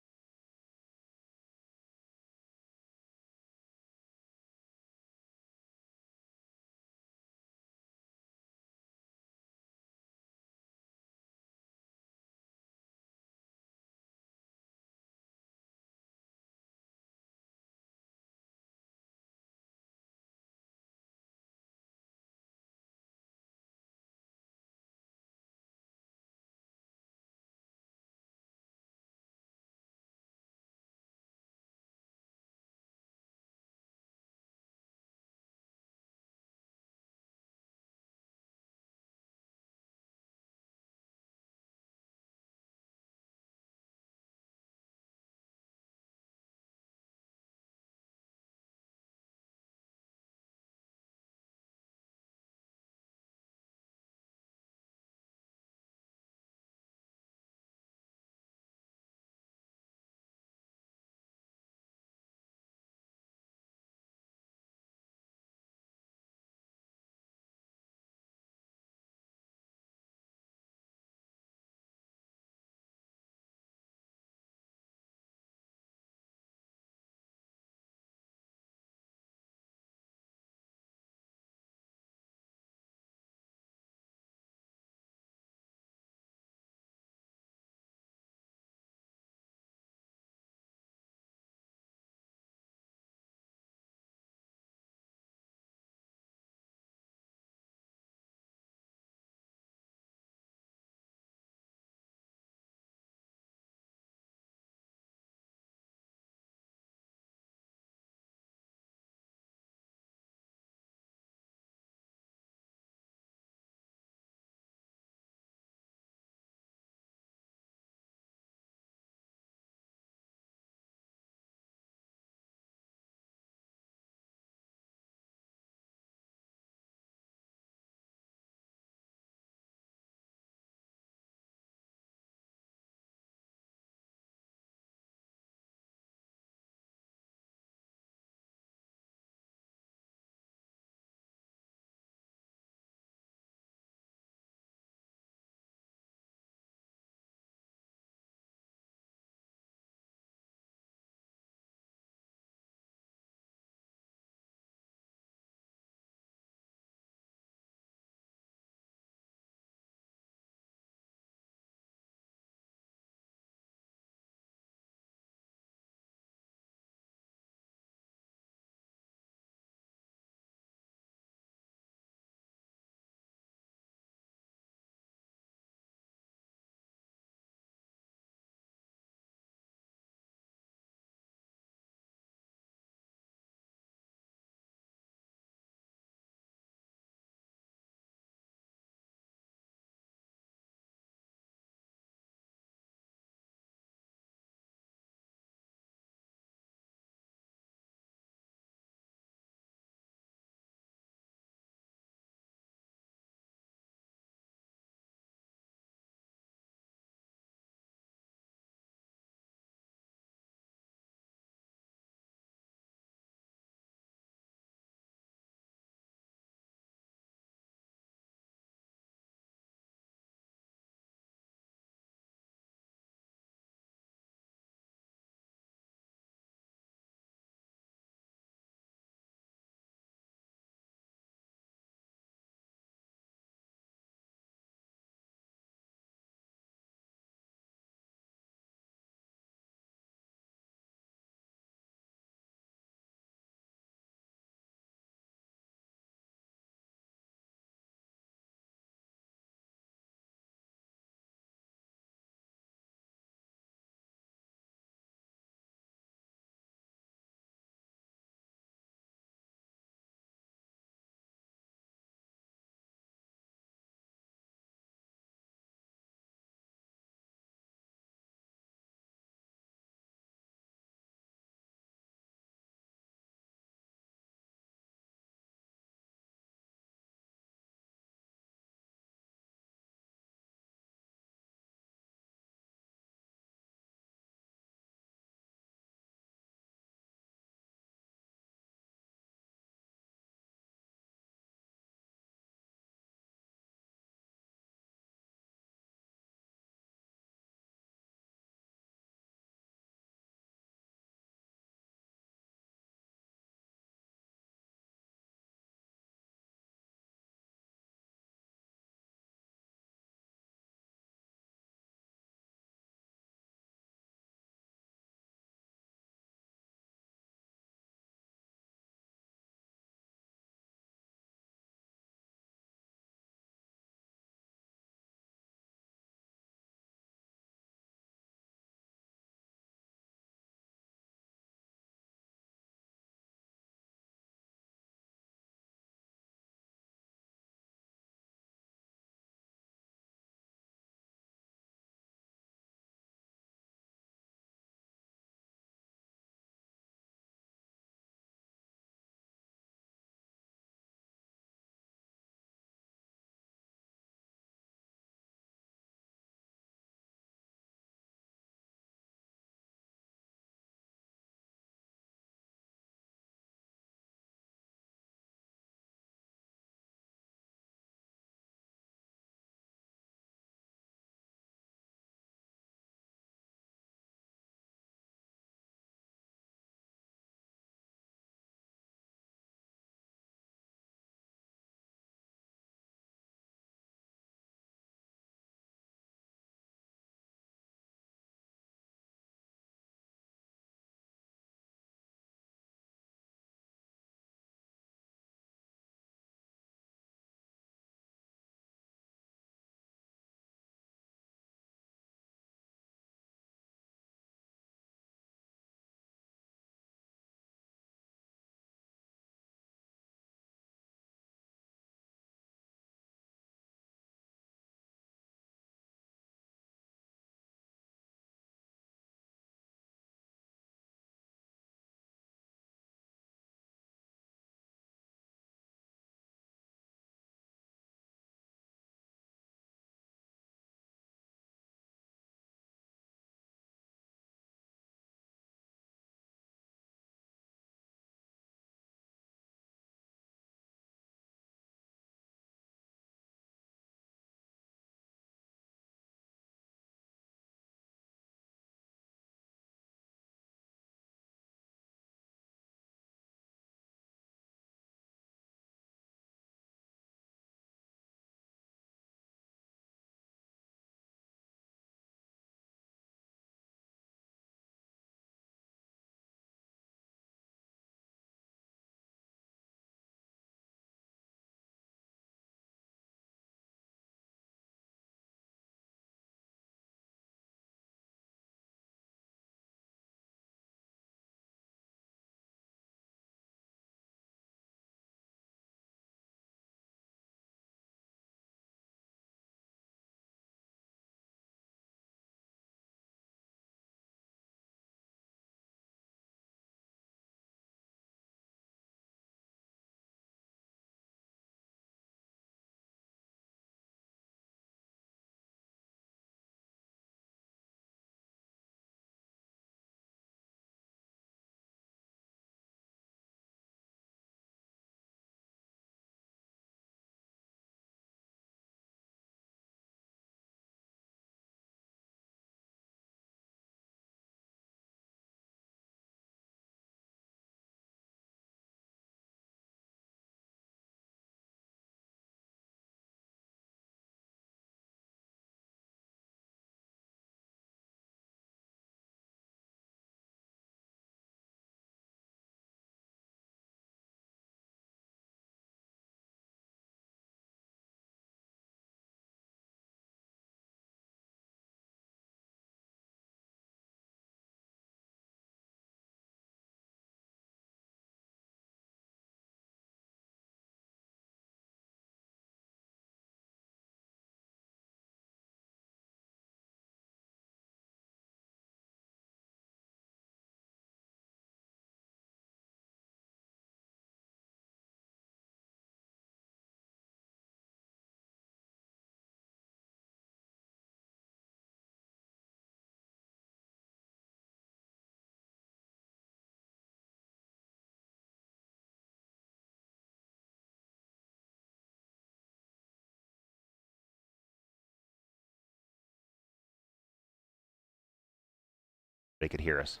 they could hear us.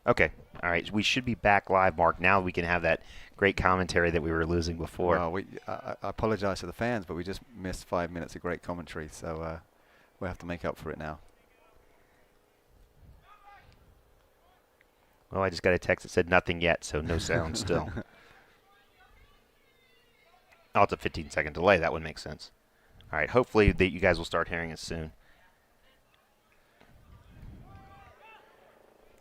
Okay. All right. We should be back live, Mark. Now we can have that great commentary that we were losing before. Well, I apologize to the fans, but we just missed 5 minutes of great commentary, so we'll have to make up for it now. Well, I just got a text that said nothing yet, so no sound still. Oh, it's a 15-second delay. That would make sense. All right. Hopefully you guys will start hearing us soon.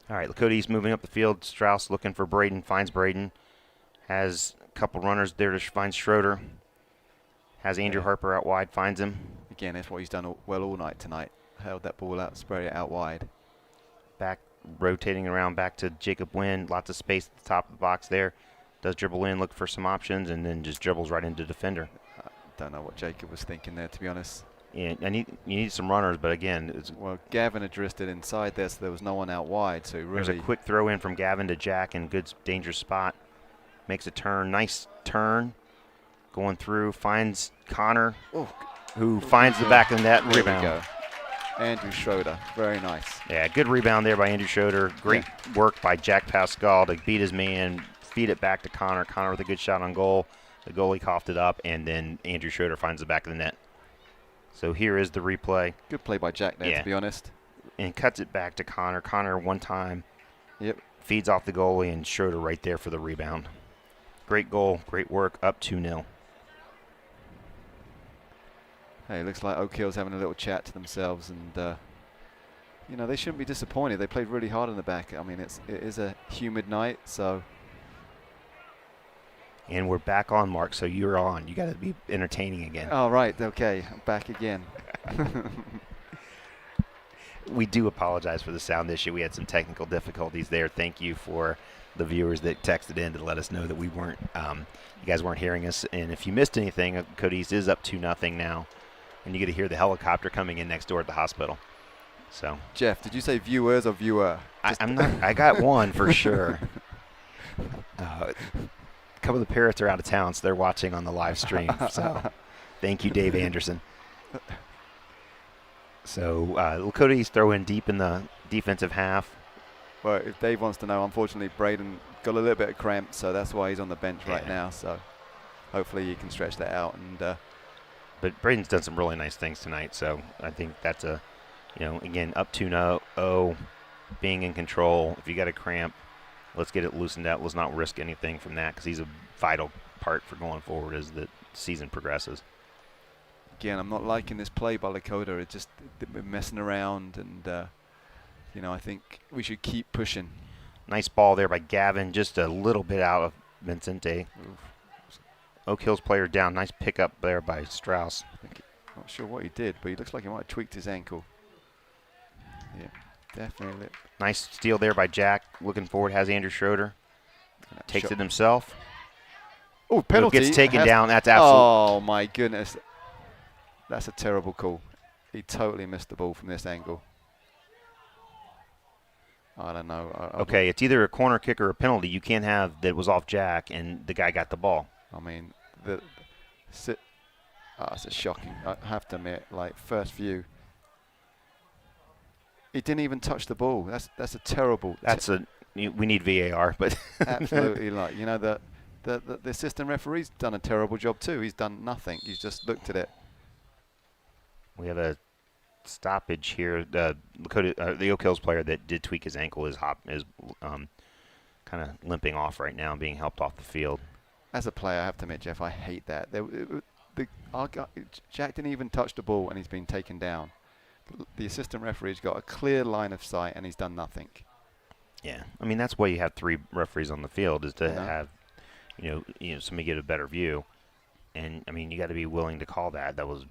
All right, Lakota East moving up the field. Strauss looking for Braden, finds Braden. Has a couple runners there to find Schroeder. Has Andrew Harper out wide, finds him. Again, that's what he's done well all night tonight. Held that ball out, spread it out wide. Back, rotating around back to Jacob Wynn. Lots of space at the top of the box there. Does dribble in, look for some options, and then just dribbles right into defender. Don't know what Jacob was thinking there, to be honest. Yeah, you need some runners, but again, well, Gavin addressed it inside there, so there was no one out wide. So really, there's a quick throw in from Gavin to Jack in good, dangerous spot. Makes a turn, nice turn, going through, finds Connor, who finds the back of the net, rebound. There we go. Andrew Schroeder, very nice. Yeah, good rebound there by Andrew Schroeder. Great work by Jack Pascal to beat his man, feed it back to Connor. Connor with a good shot on goal. The goalie coughed it up, and then Andrew Schroeder finds the back of the net. So here is the replay. Good play by Jack there, to be honest. And cuts it back to Connor. Connor one time. Yep. Feeds off the goalie, and Schroeder right there for the rebound. Great goal, great work, up 2-0. Hey, looks like Oak Hill's having a little chat to themselves, and you know, they shouldn't be disappointed. They played really hard in the back. I mean, it is a humid night, so. And we're back on, Mark, so you're on. You got to be entertaining again. Oh, right. Okay. I'm back again. We do apologize for the sound issue. We had some technical difficulties there. Thank you for the viewers that texted in to let us know that we weren't, you guys weren't hearing us. And if you missed anything, Cody East is up 2-0 now. And you get to hear the helicopter coming in next door at the hospital. So, Jeff, did you say viewers or viewer? I'm not. I got one for sure. A couple of the parrots are out of town, so they're watching on the live stream. So, thank you, Dave Anderson. So, Lakota East throw in deep in the defensive half. Well, if Dave wants to know, unfortunately, Braden got a little bit of cramp, so that's why he's on the bench right now. So, hopefully, he can stretch that out. And but Braden's done some really nice things tonight, so I think that's a, again, up 2-0, being in control. If you got a cramp, let's get it loosened out. Let's not risk anything from that because he's a vital part for going forward as the season progresses. Again, I'm not liking this play by Lakota. It's just they're messing around, and I think we should keep pushing. Nice ball there by Gavin, just a little bit out of Vincente. Oof. Oak Hill's player down. Nice pickup there by Strauss. Not sure what he did, but he looks like he might have tweaked his ankle. Yeah, definitely. Nice steal there by Jack. Looking forward, has Andrew Schroeder. Takes it himself. Oh, penalty. Gets taken down. That's absolute. Oh, my goodness. That's a terrible call. He totally missed the ball from this angle. I don't know. Okay, it's either a corner kick or a penalty. You can't have that was off Jack and the guy got the ball. I mean, it's a shocking. I have to admit, like first view, he didn't even touch the ball. That's a terrible. We need VAR, but absolutely, the assistant referee's done a terrible job too. He's done nothing. He's just looked at it. We have a stoppage here. The Oak Hills player that did tweak his ankle is kind of limping off right now, being helped off the field. As a player, I have to admit, Jeff, I hate that. Jack didn't even touch the ball, and he's been taken down. The assistant referee's got a clear line of sight, and he's done nothing. Yeah, I mean that's why you have 3 referees on the field is to have, somebody get a better view, and I mean you got to be willing to call that. That was,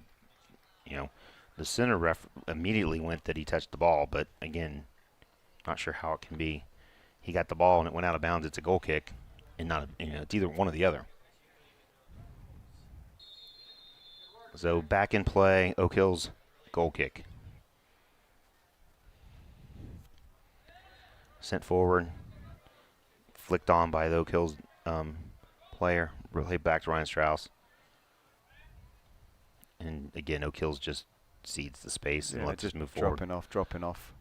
the center ref immediately went that he touched the ball, but again, not sure how it can be. He got the ball and it went out of bounds. It's a goal kick, and not it's either one or the other. So back in play, Oak Hill's goal kick. Sent forward, flicked on by the Oak Hill's player, really back to Ryan Strauss. And again, Oak Hill's just cedes the space and Yeah, lets us just move forward. dropping off.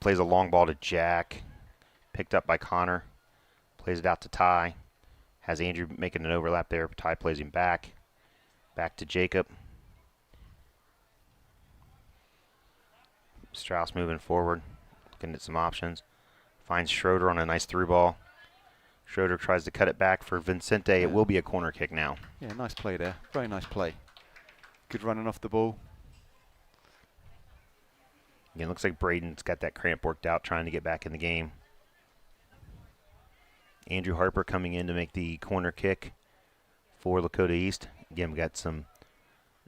Plays a long ball to Jack. Picked up by Connor. Plays it out to Ty. Has Andrew making an overlap there. Ty plays him back. Back to Jacob. Strauss moving forward. Looking at some options. Finds Schroeder on a nice through ball. Schroeder tries to cut it back for Vincente. Yeah. It will be a corner kick now. Yeah, nice play there. Very nice play. Good running off the ball. Again, looks like Braden's got that cramp worked out trying to get back in the game. Andrew Harper coming in to make the corner kick for Lakota East. Again, we got some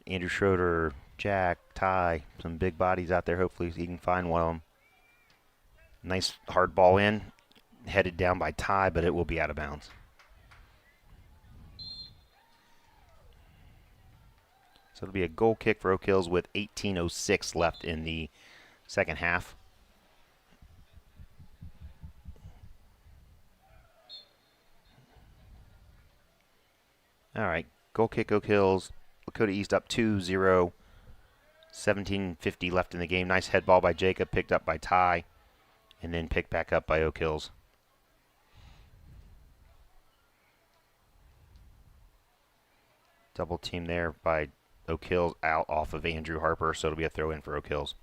Andrew Schroeder, Jack, Ty, some big bodies out there. Hopefully he can find one of them. Nice hard ball in. Headed down by Ty, but it will be out of bounds. So it'll be a goal kick for Oak Hills with 18:06 left in the second half. All right, goal kick Oak Hills. Lakota East up 2-0. 17:50 left in the game. Nice head ball by Jacob, picked up by Ty, and then picked back up by Oak Hills. Double team there by Oak Hills out off of Andrew Harper, so it'll be a throw in for Oak Hills.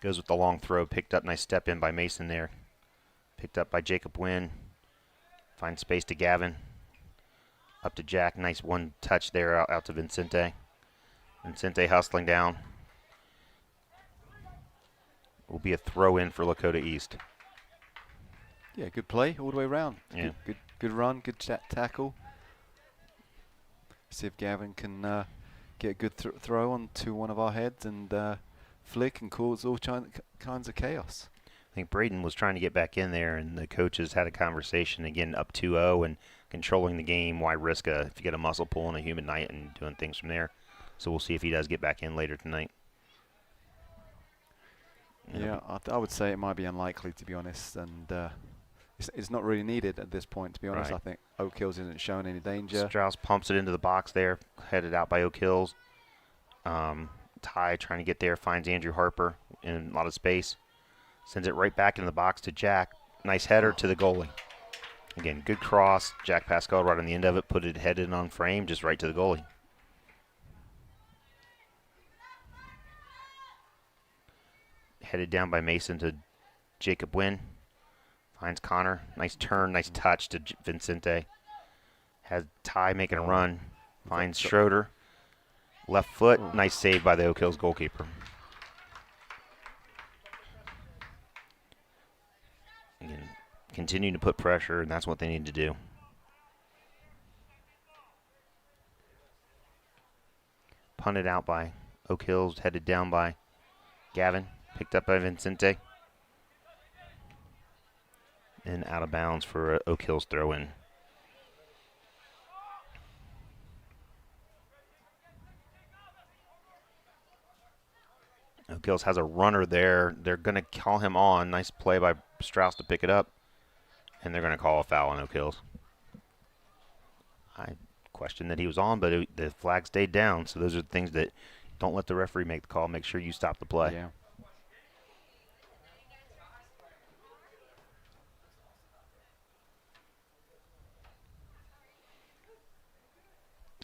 Goes with the long throw, picked up, nice step in by Mason there. Picked up by Jacob Wynn. Finds space to Gavin. Up to Jack, nice one touch there out to Vincente. Vincente hustling down. Will be a throw in for Lakota East. Yeah, good play all the way around. Yeah. Good run, good tackle. See if Gavin can get a good throw onto one of our heads and flick and cause all kinds of chaos. I think Braden was trying to get back in there, and the coaches had a conversation again, up 2-0 and controlling the game. Why risk if you get a muscle pull in a humid night and doing things from there? So we'll see if he does get back in later tonight. Yeah, I would say it might be unlikely, to be honest, and it's not really needed at this point, to be honest. Right. I think Oak Hills isn't showing any danger. Strauss pumps it into the box there, headed out by Oak Hills. Ty trying to get there, finds Andrew Harper in a lot of space. Sends it right back into the box to Jack. Nice header to the goalie. Again, good cross. Jack Pascal right on the end of it, put it headed on frame, just right to the goalie. Headed down by Mason to Jacob Wynn. Finds Connor. Nice turn, nice touch to Vincente. Has Ty making a run. Finds Schroeder. Left foot. Nice save by the Oak Hills goalkeeper. Again, continuing to put pressure, and that's what they need to do. Punted out by Oak Hills, headed down by Gavin. Picked up by Vincente. And out of bounds for Oak Hills throw-in. Oak Hills has a runner there. They're going to call him on. Nice play by Strauss to pick it up. And they're going to call a foul on Oak Hills. I questioned that he was on, but the flag stayed down. So those are the things that don't let the referee make the call. Make sure you stop the play. Yeah.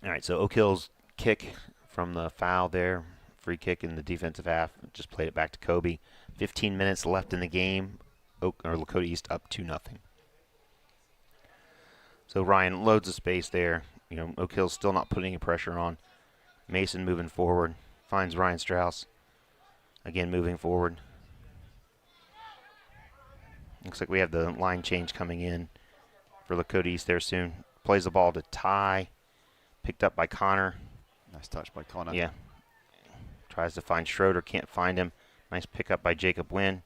All right, so Oak Hills kick from the foul there. Free kick in the defensive half. Just played it back to Kobe. 15 minutes left in the game. Lakota East up 2-0. So Ryan loads of space there. You know, Oak Hills still not putting any pressure on. Mason moving forward. Finds Ryan Strauss. Again moving forward. Looks like we have the line change coming in for Lakota East there soon. Plays the ball to Ty. Picked up by Connor. Nice touch by Connor. Yeah. Tries to find Schroeder. Can't find him. Nice pickup by Jacob Wynn.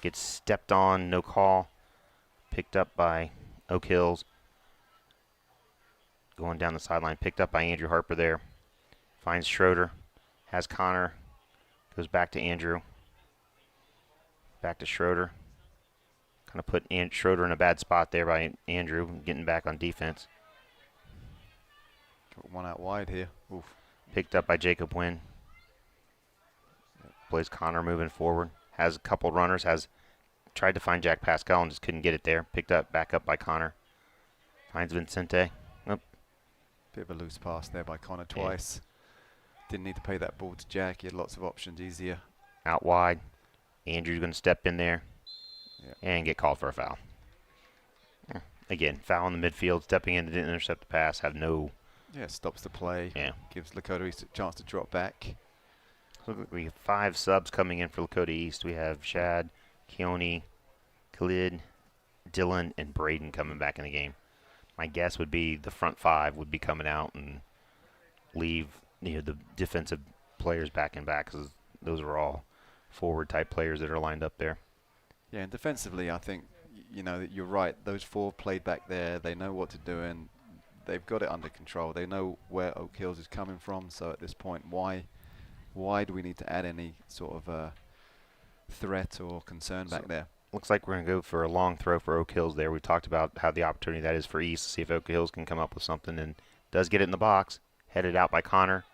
Gets stepped on. No call. Picked up by Oak Hills. Going down the sideline. Picked up by Andrew Harper there. Finds Schroeder. Has Connor. Goes back to Andrew. Back to Schroeder. Kind of put Schroeder in a bad spot there by Andrew. Getting back on defense. Got one out wide here. Oof. Picked up by Jacob Wynn. Blaze Connor moving forward. Has a couple runners. Has tried to find Jack Pascal and just couldn't get it there. Picked up back up by Connor. Finds Vincente. Oh. Bit of a loose pass there by Connor twice. Didn't need to play that ball to Jack. He had lots of options easier. Out wide. Andrew's going to step in there and get called for a foul. Again, foul in the midfield. Stepping in, didn't intercept the pass. Have no... Yeah, stops the play. Yeah. Gives Lakota East a chance to drop back. So we have 5 subs coming in for Lakota East. We have Shad, Keone, Khalid, Dylan, and Braden coming back in the game. My guess would be the front 5 would be coming out and leave the defensive players back and back, because those are all forward-type players that are lined up there. Yeah, and defensively, I think, you're right. Those 4 played back there. They know what to do, and they've got it under control. They know where Oak Hills is coming from. So at this point, why do we need to add any sort of threat or concern back there? Looks like we're going to go for a long throw for Oak Hills there. We talked about how the opportunity that is for East to see if Oak Hills can come up with something, and does get it in the box. Headed out by Connor.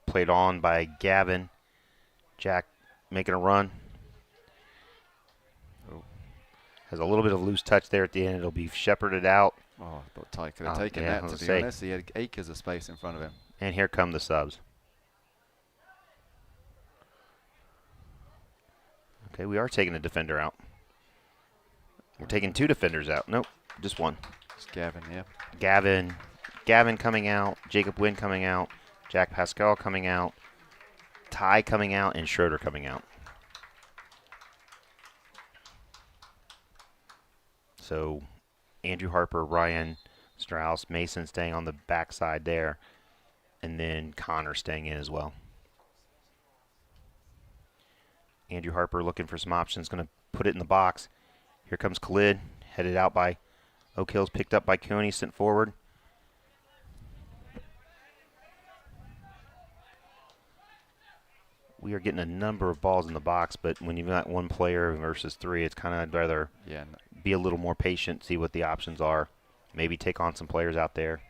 Played on by Gavin. Jack making a run. Oh. Has a little bit of loose touch there at the end. It'll be shepherded out. Oh, I thought Ty could have taken that, to be honest. He had acres of space in front of him. And here come the subs. Okay, we are taking a defender out. We're taking 2 defenders out. Nope, just 1. It's Gavin, yeah. Gavin coming out. Jacob Wynn coming out. Jack Pascal coming out. Ty coming out. And Schroeder coming out. So Andrew Harper, Ryan Strauss, Mason staying on the backside there. And then Connor staying in as well. Andrew Harper looking for some options. Going to put it in the box. Here comes Khalid. Headed out by Oak Hills. Picked up by Coney. Sent forward. We are getting a number of balls in the box, but when you've got 1 player versus 3, it's kind of, I'd rather be a little more patient, see what the options are, maybe take on some players out there.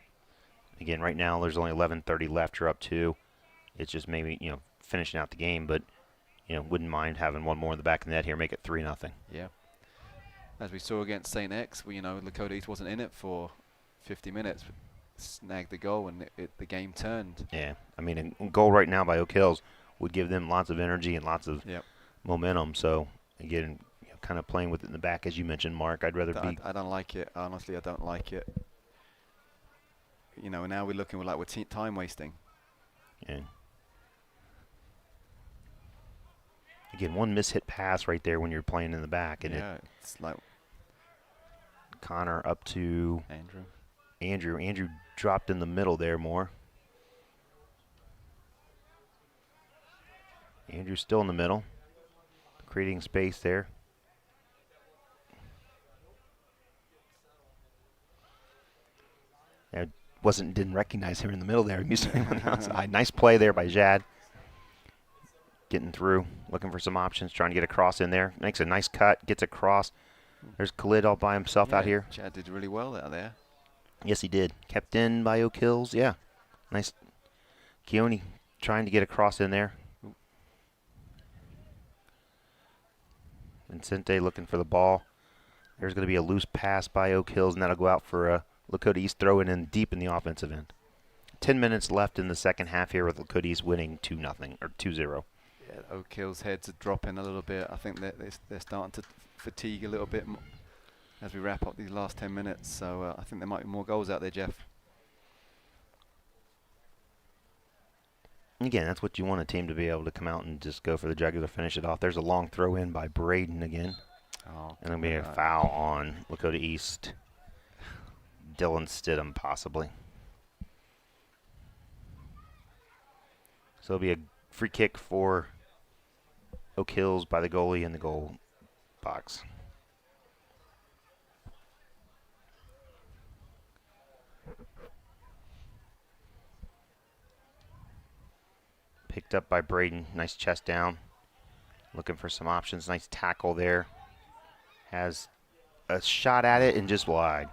Again, right now there's only 11:30 left. You're up 2. It's just maybe finishing out the game, but wouldn't mind having 1 more in the back of the net here, make it 3-0. Yeah. As we saw against St. X, Lakota East wasn't in it for 50 minutes, but snagged the goal and the game turned. Yeah, I mean, a goal right now by Oak Hills would give them lots of energy and lots of momentum. So, again, kind of playing with it in the back, as you mentioned, Mark. I'd rather be... I don't like it. Honestly, I don't like it. Now we're looking like we're time wasting. Yeah. Again, 1 mishit pass right there when you're playing in the back. And it's like... Connor up to... Andrew. Andrew dropped in the middle there more. Andrew's still in the middle, creating space there. I didn't recognize him in the middle there. He was on the outside. Nice play there by Jad. Getting through, looking for some options, trying to get across in there. Makes a nice cut, gets across. There's Khalid all by himself out here. Jad did really well out there. Yes, he did. Kept in by Oak Hills. Yeah, nice. Keone trying to get across in there. Vincente looking for the ball. There's going to be a loose pass by Oak Hills, and that'll go out for a Lakota East throw in deep in the offensive end. 10 minutes left in the second half here with Lakota East winning 2-0 or 2-0. Yeah, Oak Hills' heads are dropping a little bit. I think that they're starting to fatigue a little bit as we wrap up these last 10 minutes. So I think there might be more goals out there, Jeff. Again, that's what you want a team to be able to come out and just go for the jugular, finish it off. There's a long throw in by Braden again. Oh, and there'll be a foul on Lakota East. Dylan Stidham, possibly. So it'll be a free kick for Oak Hills by the goalie in the goal box. Picked up by Braden. Nice chest down. Looking for some options. Nice tackle there. Has a shot at it and just wide.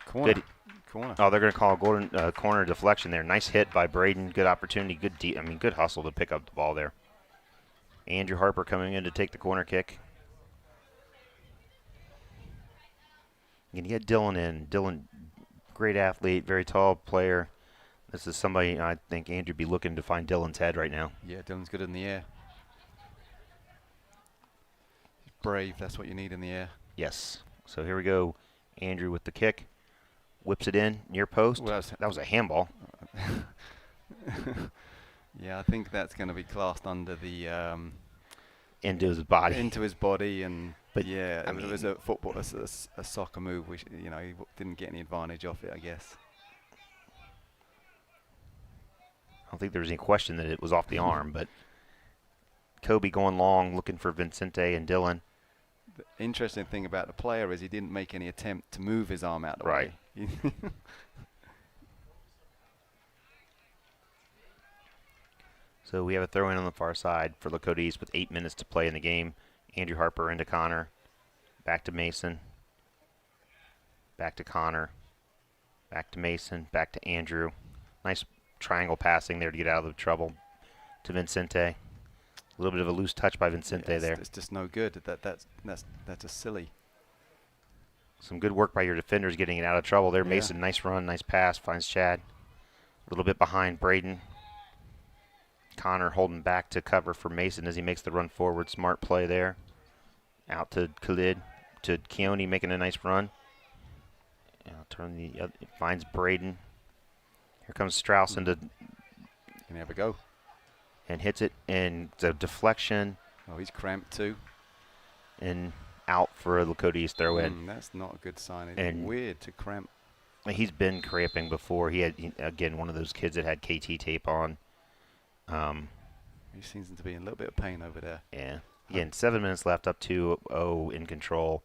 Corner. Corner. Oh, they're going to call a golden corner deflection there. Nice hit by Braden. Good opportunity. Good hustle to pick up the ball there. Andrew Harper coming in to take the corner kick. And you get Dylan in. Dylan, great athlete, very tall player. This is somebody I think Andrew would be looking to find Dylan's head right now. Yeah, Dylan's good in the air. Brave, that's what you need in the air. Yes. So here we go. Andrew with the kick. Whips it in, near post. Well, that was a handball. Yeah, I think that's going to be classed under the into his body. Into his body, and but yeah, I mean, it was a football, a soccer move, which he didn't get any advantage off it, I guess. I don't think there was any question that it was off the arm, but Kobe going long, looking for Vincente and Dylan. The interesting thing about the player is he didn't make any attempt to move his arm out the way. So we have a throw in on the far side for Lakota East with 8 minutes to play in the game. Andrew Harper into Connor. Back to Mason. Back to Connor. Back to Mason. Back to Andrew. Nice triangle passing there to get out of the trouble to Vincente. A little bit of a loose touch by Vincente there. It's just no good. That's a silly. Some good work by your defenders getting it out of trouble there. Yeah. Mason, nice run, nice pass, finds Chad. A little bit behind Braden. Connor holding back to cover for Mason as he makes the run forward. Smart play there. Out to Khalid, to Keone making a nice run. Turn the other, finds Braden. Here comes Strauss into. Can he have a go? And hits it, and it's a deflection. Oh, he's cramped too. And out for a Lakota East throw in. That's not a good sign. It's and weird to cramp. He's been cramping before. He had, again, one of those kids that had KT tape on. He seems to be in a little bit of pain over there. Yeah. Again, 7 minutes left, up 2-0 in control.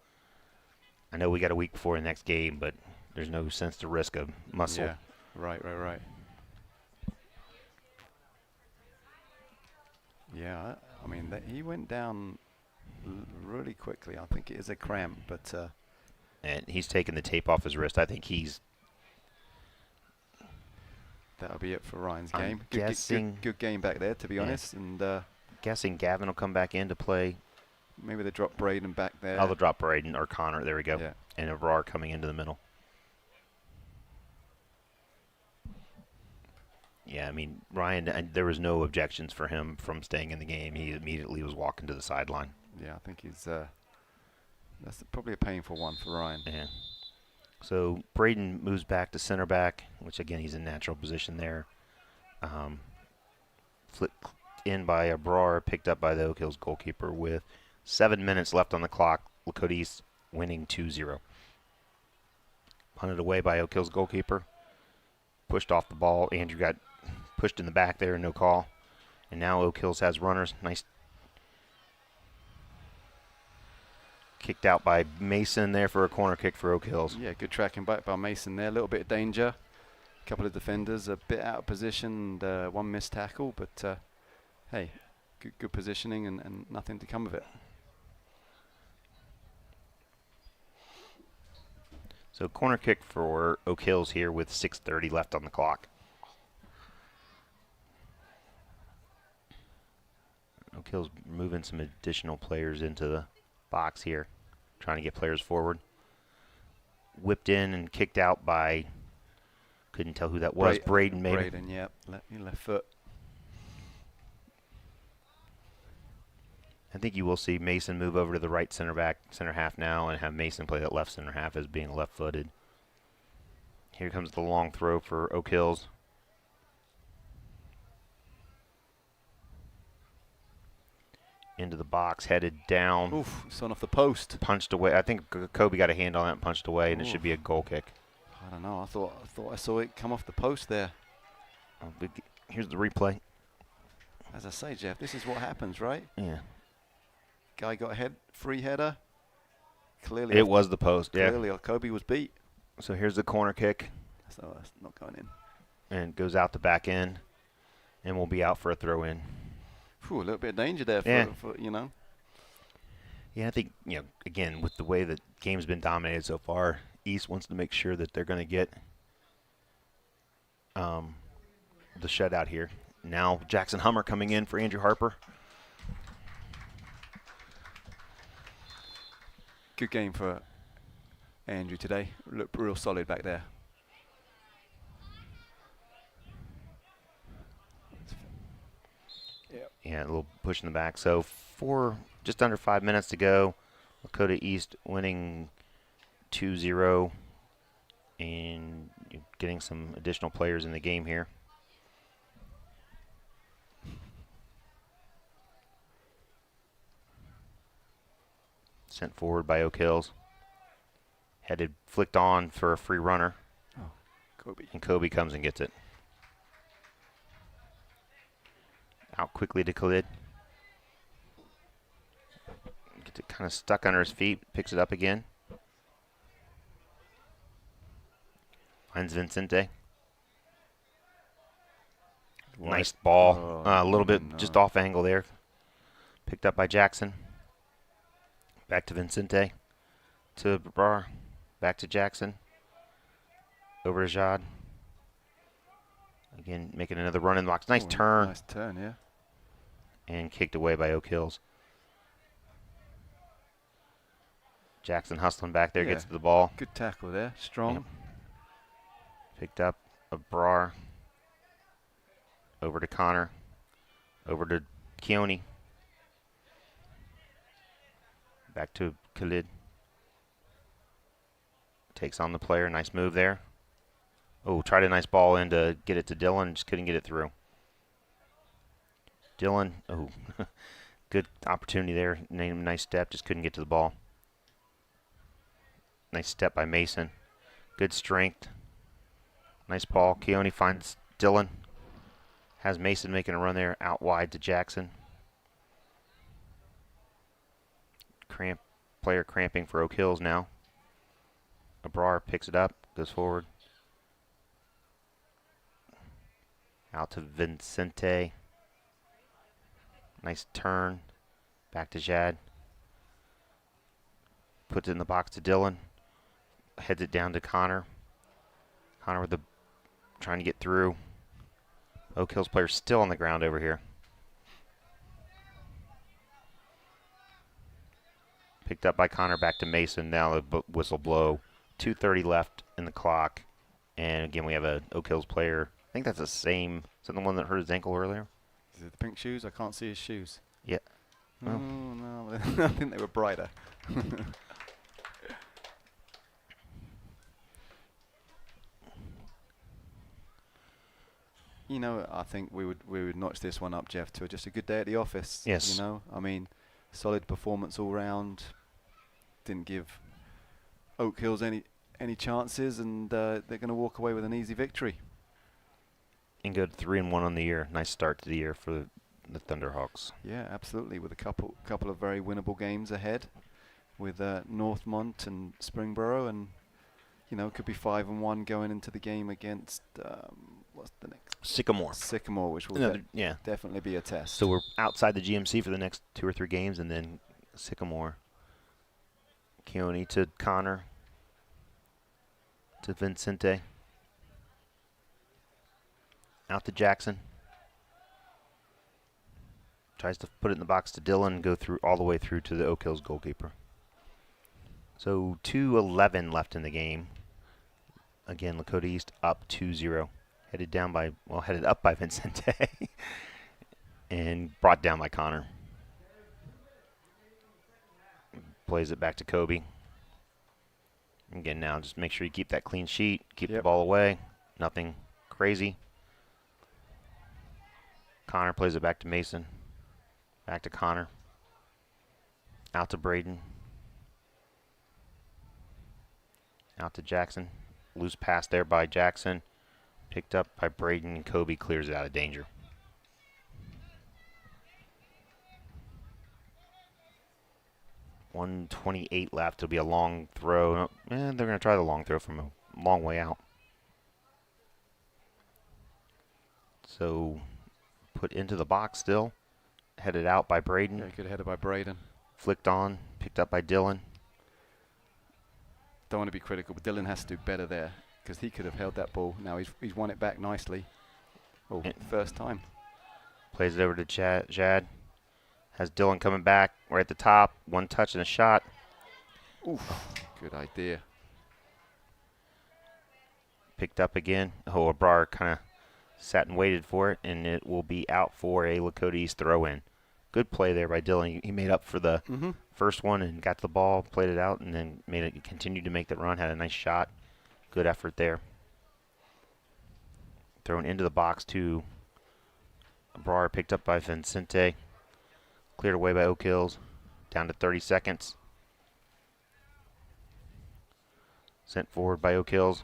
I know we got a week before the next game, but there's no sense to risk a muscle. Yeah, right. Yeah, I mean, he went down really quickly. I think it is a cramp, but... and he's taking the tape off his wrist. I think that'll be it for Ryan's game. Good game back there, to be honest. And guessing Gavin will come back in to play. Maybe they drop Braden back there. Oh, they'll drop Braden or Connor. There we go. Yeah. And Avrar coming into the middle. Yeah, I mean, Ryan, there was no objections for him from staying in the game. He immediately was walking to the sideline. Yeah, I think he's that's probably a painful one for Ryan. Yeah. So Braden moves back to center back, which, again, he's in natural position there. Flipped in by Abrar, picked up by the Oak Hills goalkeeper with 7 minutes left on the clock. Lakota East winning 2-0. Punted away by Oak Hills goalkeeper. Pushed off the ball. Andrew got pushed in the back there, no call. And now Oak Hills has runners. Nice. Kicked out by Mason there for a corner kick for Oak Hills. Yeah, good tracking back by Mason there. A little bit of danger. A couple of defenders a bit out of position and one missed tackle. But, hey, good positioning and nothing to come of it. So corner kick for Oak Hills here with 6:30 left on the clock. Oak Hills moving some additional players into the box here, trying to get players forward. Whipped in and kicked out by, couldn't tell who that was, Braden maybe. Braden, yeah, left foot. I think you will see Mason move over to the right center half now, and have Mason play that left center half as being left-footed. Here comes the long throw for Oak Hills. Into the box, headed down. Oof, it's on off the post. Punched away. I think Kobe got a hand on that and punched away, and it should be a goal kick. I don't know. I thought I saw it come off the post there. Here's the replay. As I say, Jeff, this is what happens, right? Yeah. Guy got a free header. Clearly, it was the post. Clearly, Kobe was beat. So here's the corner kick. So that's not going in. And goes out the back end, and will be out for a throw in. A little bit of danger there for. Yeah, I think, again, with the way the game's been dominated so far, East wants to make sure that they're going to get the shutout here. Now Jackson Hummer coming in for Andrew Harper. Good game for Andrew today. Looked real solid back there. Yeah, a little push in the back. So just under 5 minutes to go. Lakota East winning 2-0 and getting some additional players in the game here. Sent forward by Oak Hills. Headed, flicked on for a free runner. Oh, Kobe. And Kobe comes and gets it. Out quickly to Khalid. Gets it kind of stuck under his feet. Picks it up again. Finds Vincente. Nice ball. A little bit just off angle there. Picked up by Jackson. Back to Vincente. To Brar. Back to Jackson. Over to Jad. Again, making another run in the box. Nice turn. Nice turn, yeah. And kicked away by Oak Hills. Jackson hustling back there, gets to the ball. Good tackle there, strong. Yep. Picked up a Brar. Over to Connor. Over to Keone. Back to Khalid. Takes on the player, nice move there. Oh, tried a nice ball in to get it to Dylan, just couldn't get it through. Dylan, oh, good opportunity there. Nice step, just couldn't get to the ball. Nice step by Mason. Good strength. Nice ball. Keone finds Dylan. Has Mason making a run there, out wide to Jackson. Player cramping for Oak Hills now. Abrar picks it up, goes forward. Out to Vincente. Nice turn. Back to Jad. Puts it in the box to Dylan. Heads it down to Connor. Connor with trying to get through. Oak Hills player still on the ground over here. Picked up by Connor, back to Mason. Now the whistle blow. 2:30 left in the clock. And again, we have a Oak Hills player. I think that's the same. Is that the one that hurt his ankle earlier? Is it the pink shoes? I can't see his shoes. Yeah. Oh, no. I think they were brighter. You know, I think we would notch this one up, Jeff, to just a good day at the office. Yes. You know, I mean, solid performance all round. Didn't give Oak Hills any chances, and they're going to walk away with an easy victory. And go to 3-1 on the year. Nice start to the year for the Thunderhawks. Yeah, absolutely. With a couple of very winnable games ahead, with Northmont and Springboro, and you know, could be 5-1 going into the game against what's the next? Sycamore, which will definitely be a test. So we're outside the GMC for the next 2 or 3 games, and then Sycamore. Keone to Connor. To Vincente. Out to Jackson. Tries to put it in the box to Dylan and go through all the way through to the Oak Hills goalkeeper. So 2:11 left in the game. Again, Lakota East up 2-0. Headed up by Vincente. And brought down by Connor. Plays it back to Kobe. Again, now just make sure you keep that clean sheet. Keep the ball away. Nothing crazy. Connor plays it back to Mason. Back to Connor. Out to Braden. Out to Jackson. Loose pass there by Jackson. Picked up by Braden, and Kobe clears it out of danger. .128 left. It'll be a long throw. They're going to try the long throw from a long way out. So put into the box still. Headed out by Braden. Yeah, good header by Braden. Flicked on. Picked up by Dylan. Don't want to be critical, but Dylan has to do better there. because he could have held that ball. Now he's won it back nicely. Oh, first time. Plays it over to Jad. Has Dylan coming back right at the top. One touch and a shot. Oof, good idea. Picked up again. Oh, Abrar kind of sat and waited for it, and it will be out for a Lakota East throw-in. Good play there by Dylan. He made up for the first one and got the ball, played it out, and then continued to make that run. Had a nice shot. Good effort there. Thrown into the box to Abrar, picked up by Vincente. Cleared away by Oak Hills. Down to 30 seconds. Sent forward by Oak Hills.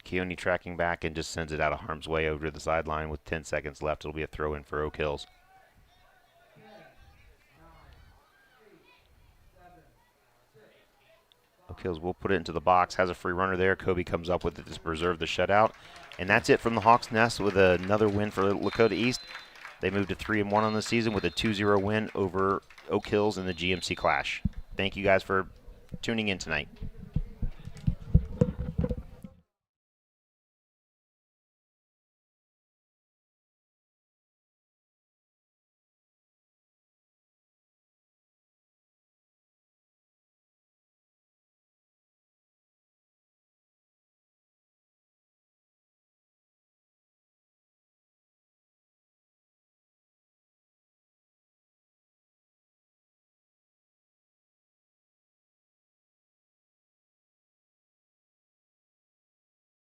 Keone tracking back and just sends it out of harm's way over to the sideline with 10 seconds left. It'll be a throw-in for Oak Hills. Oak Hills will put it into the box. Has a free runner there. Kobe comes up with it to preserve the shutout. And that's it from the Hawks Nest with another win for Lakota East. They moved to 3-1 on the season with a 2-0 win over Oak Hills in the GMC Clash. Thank you guys for tuning in tonight.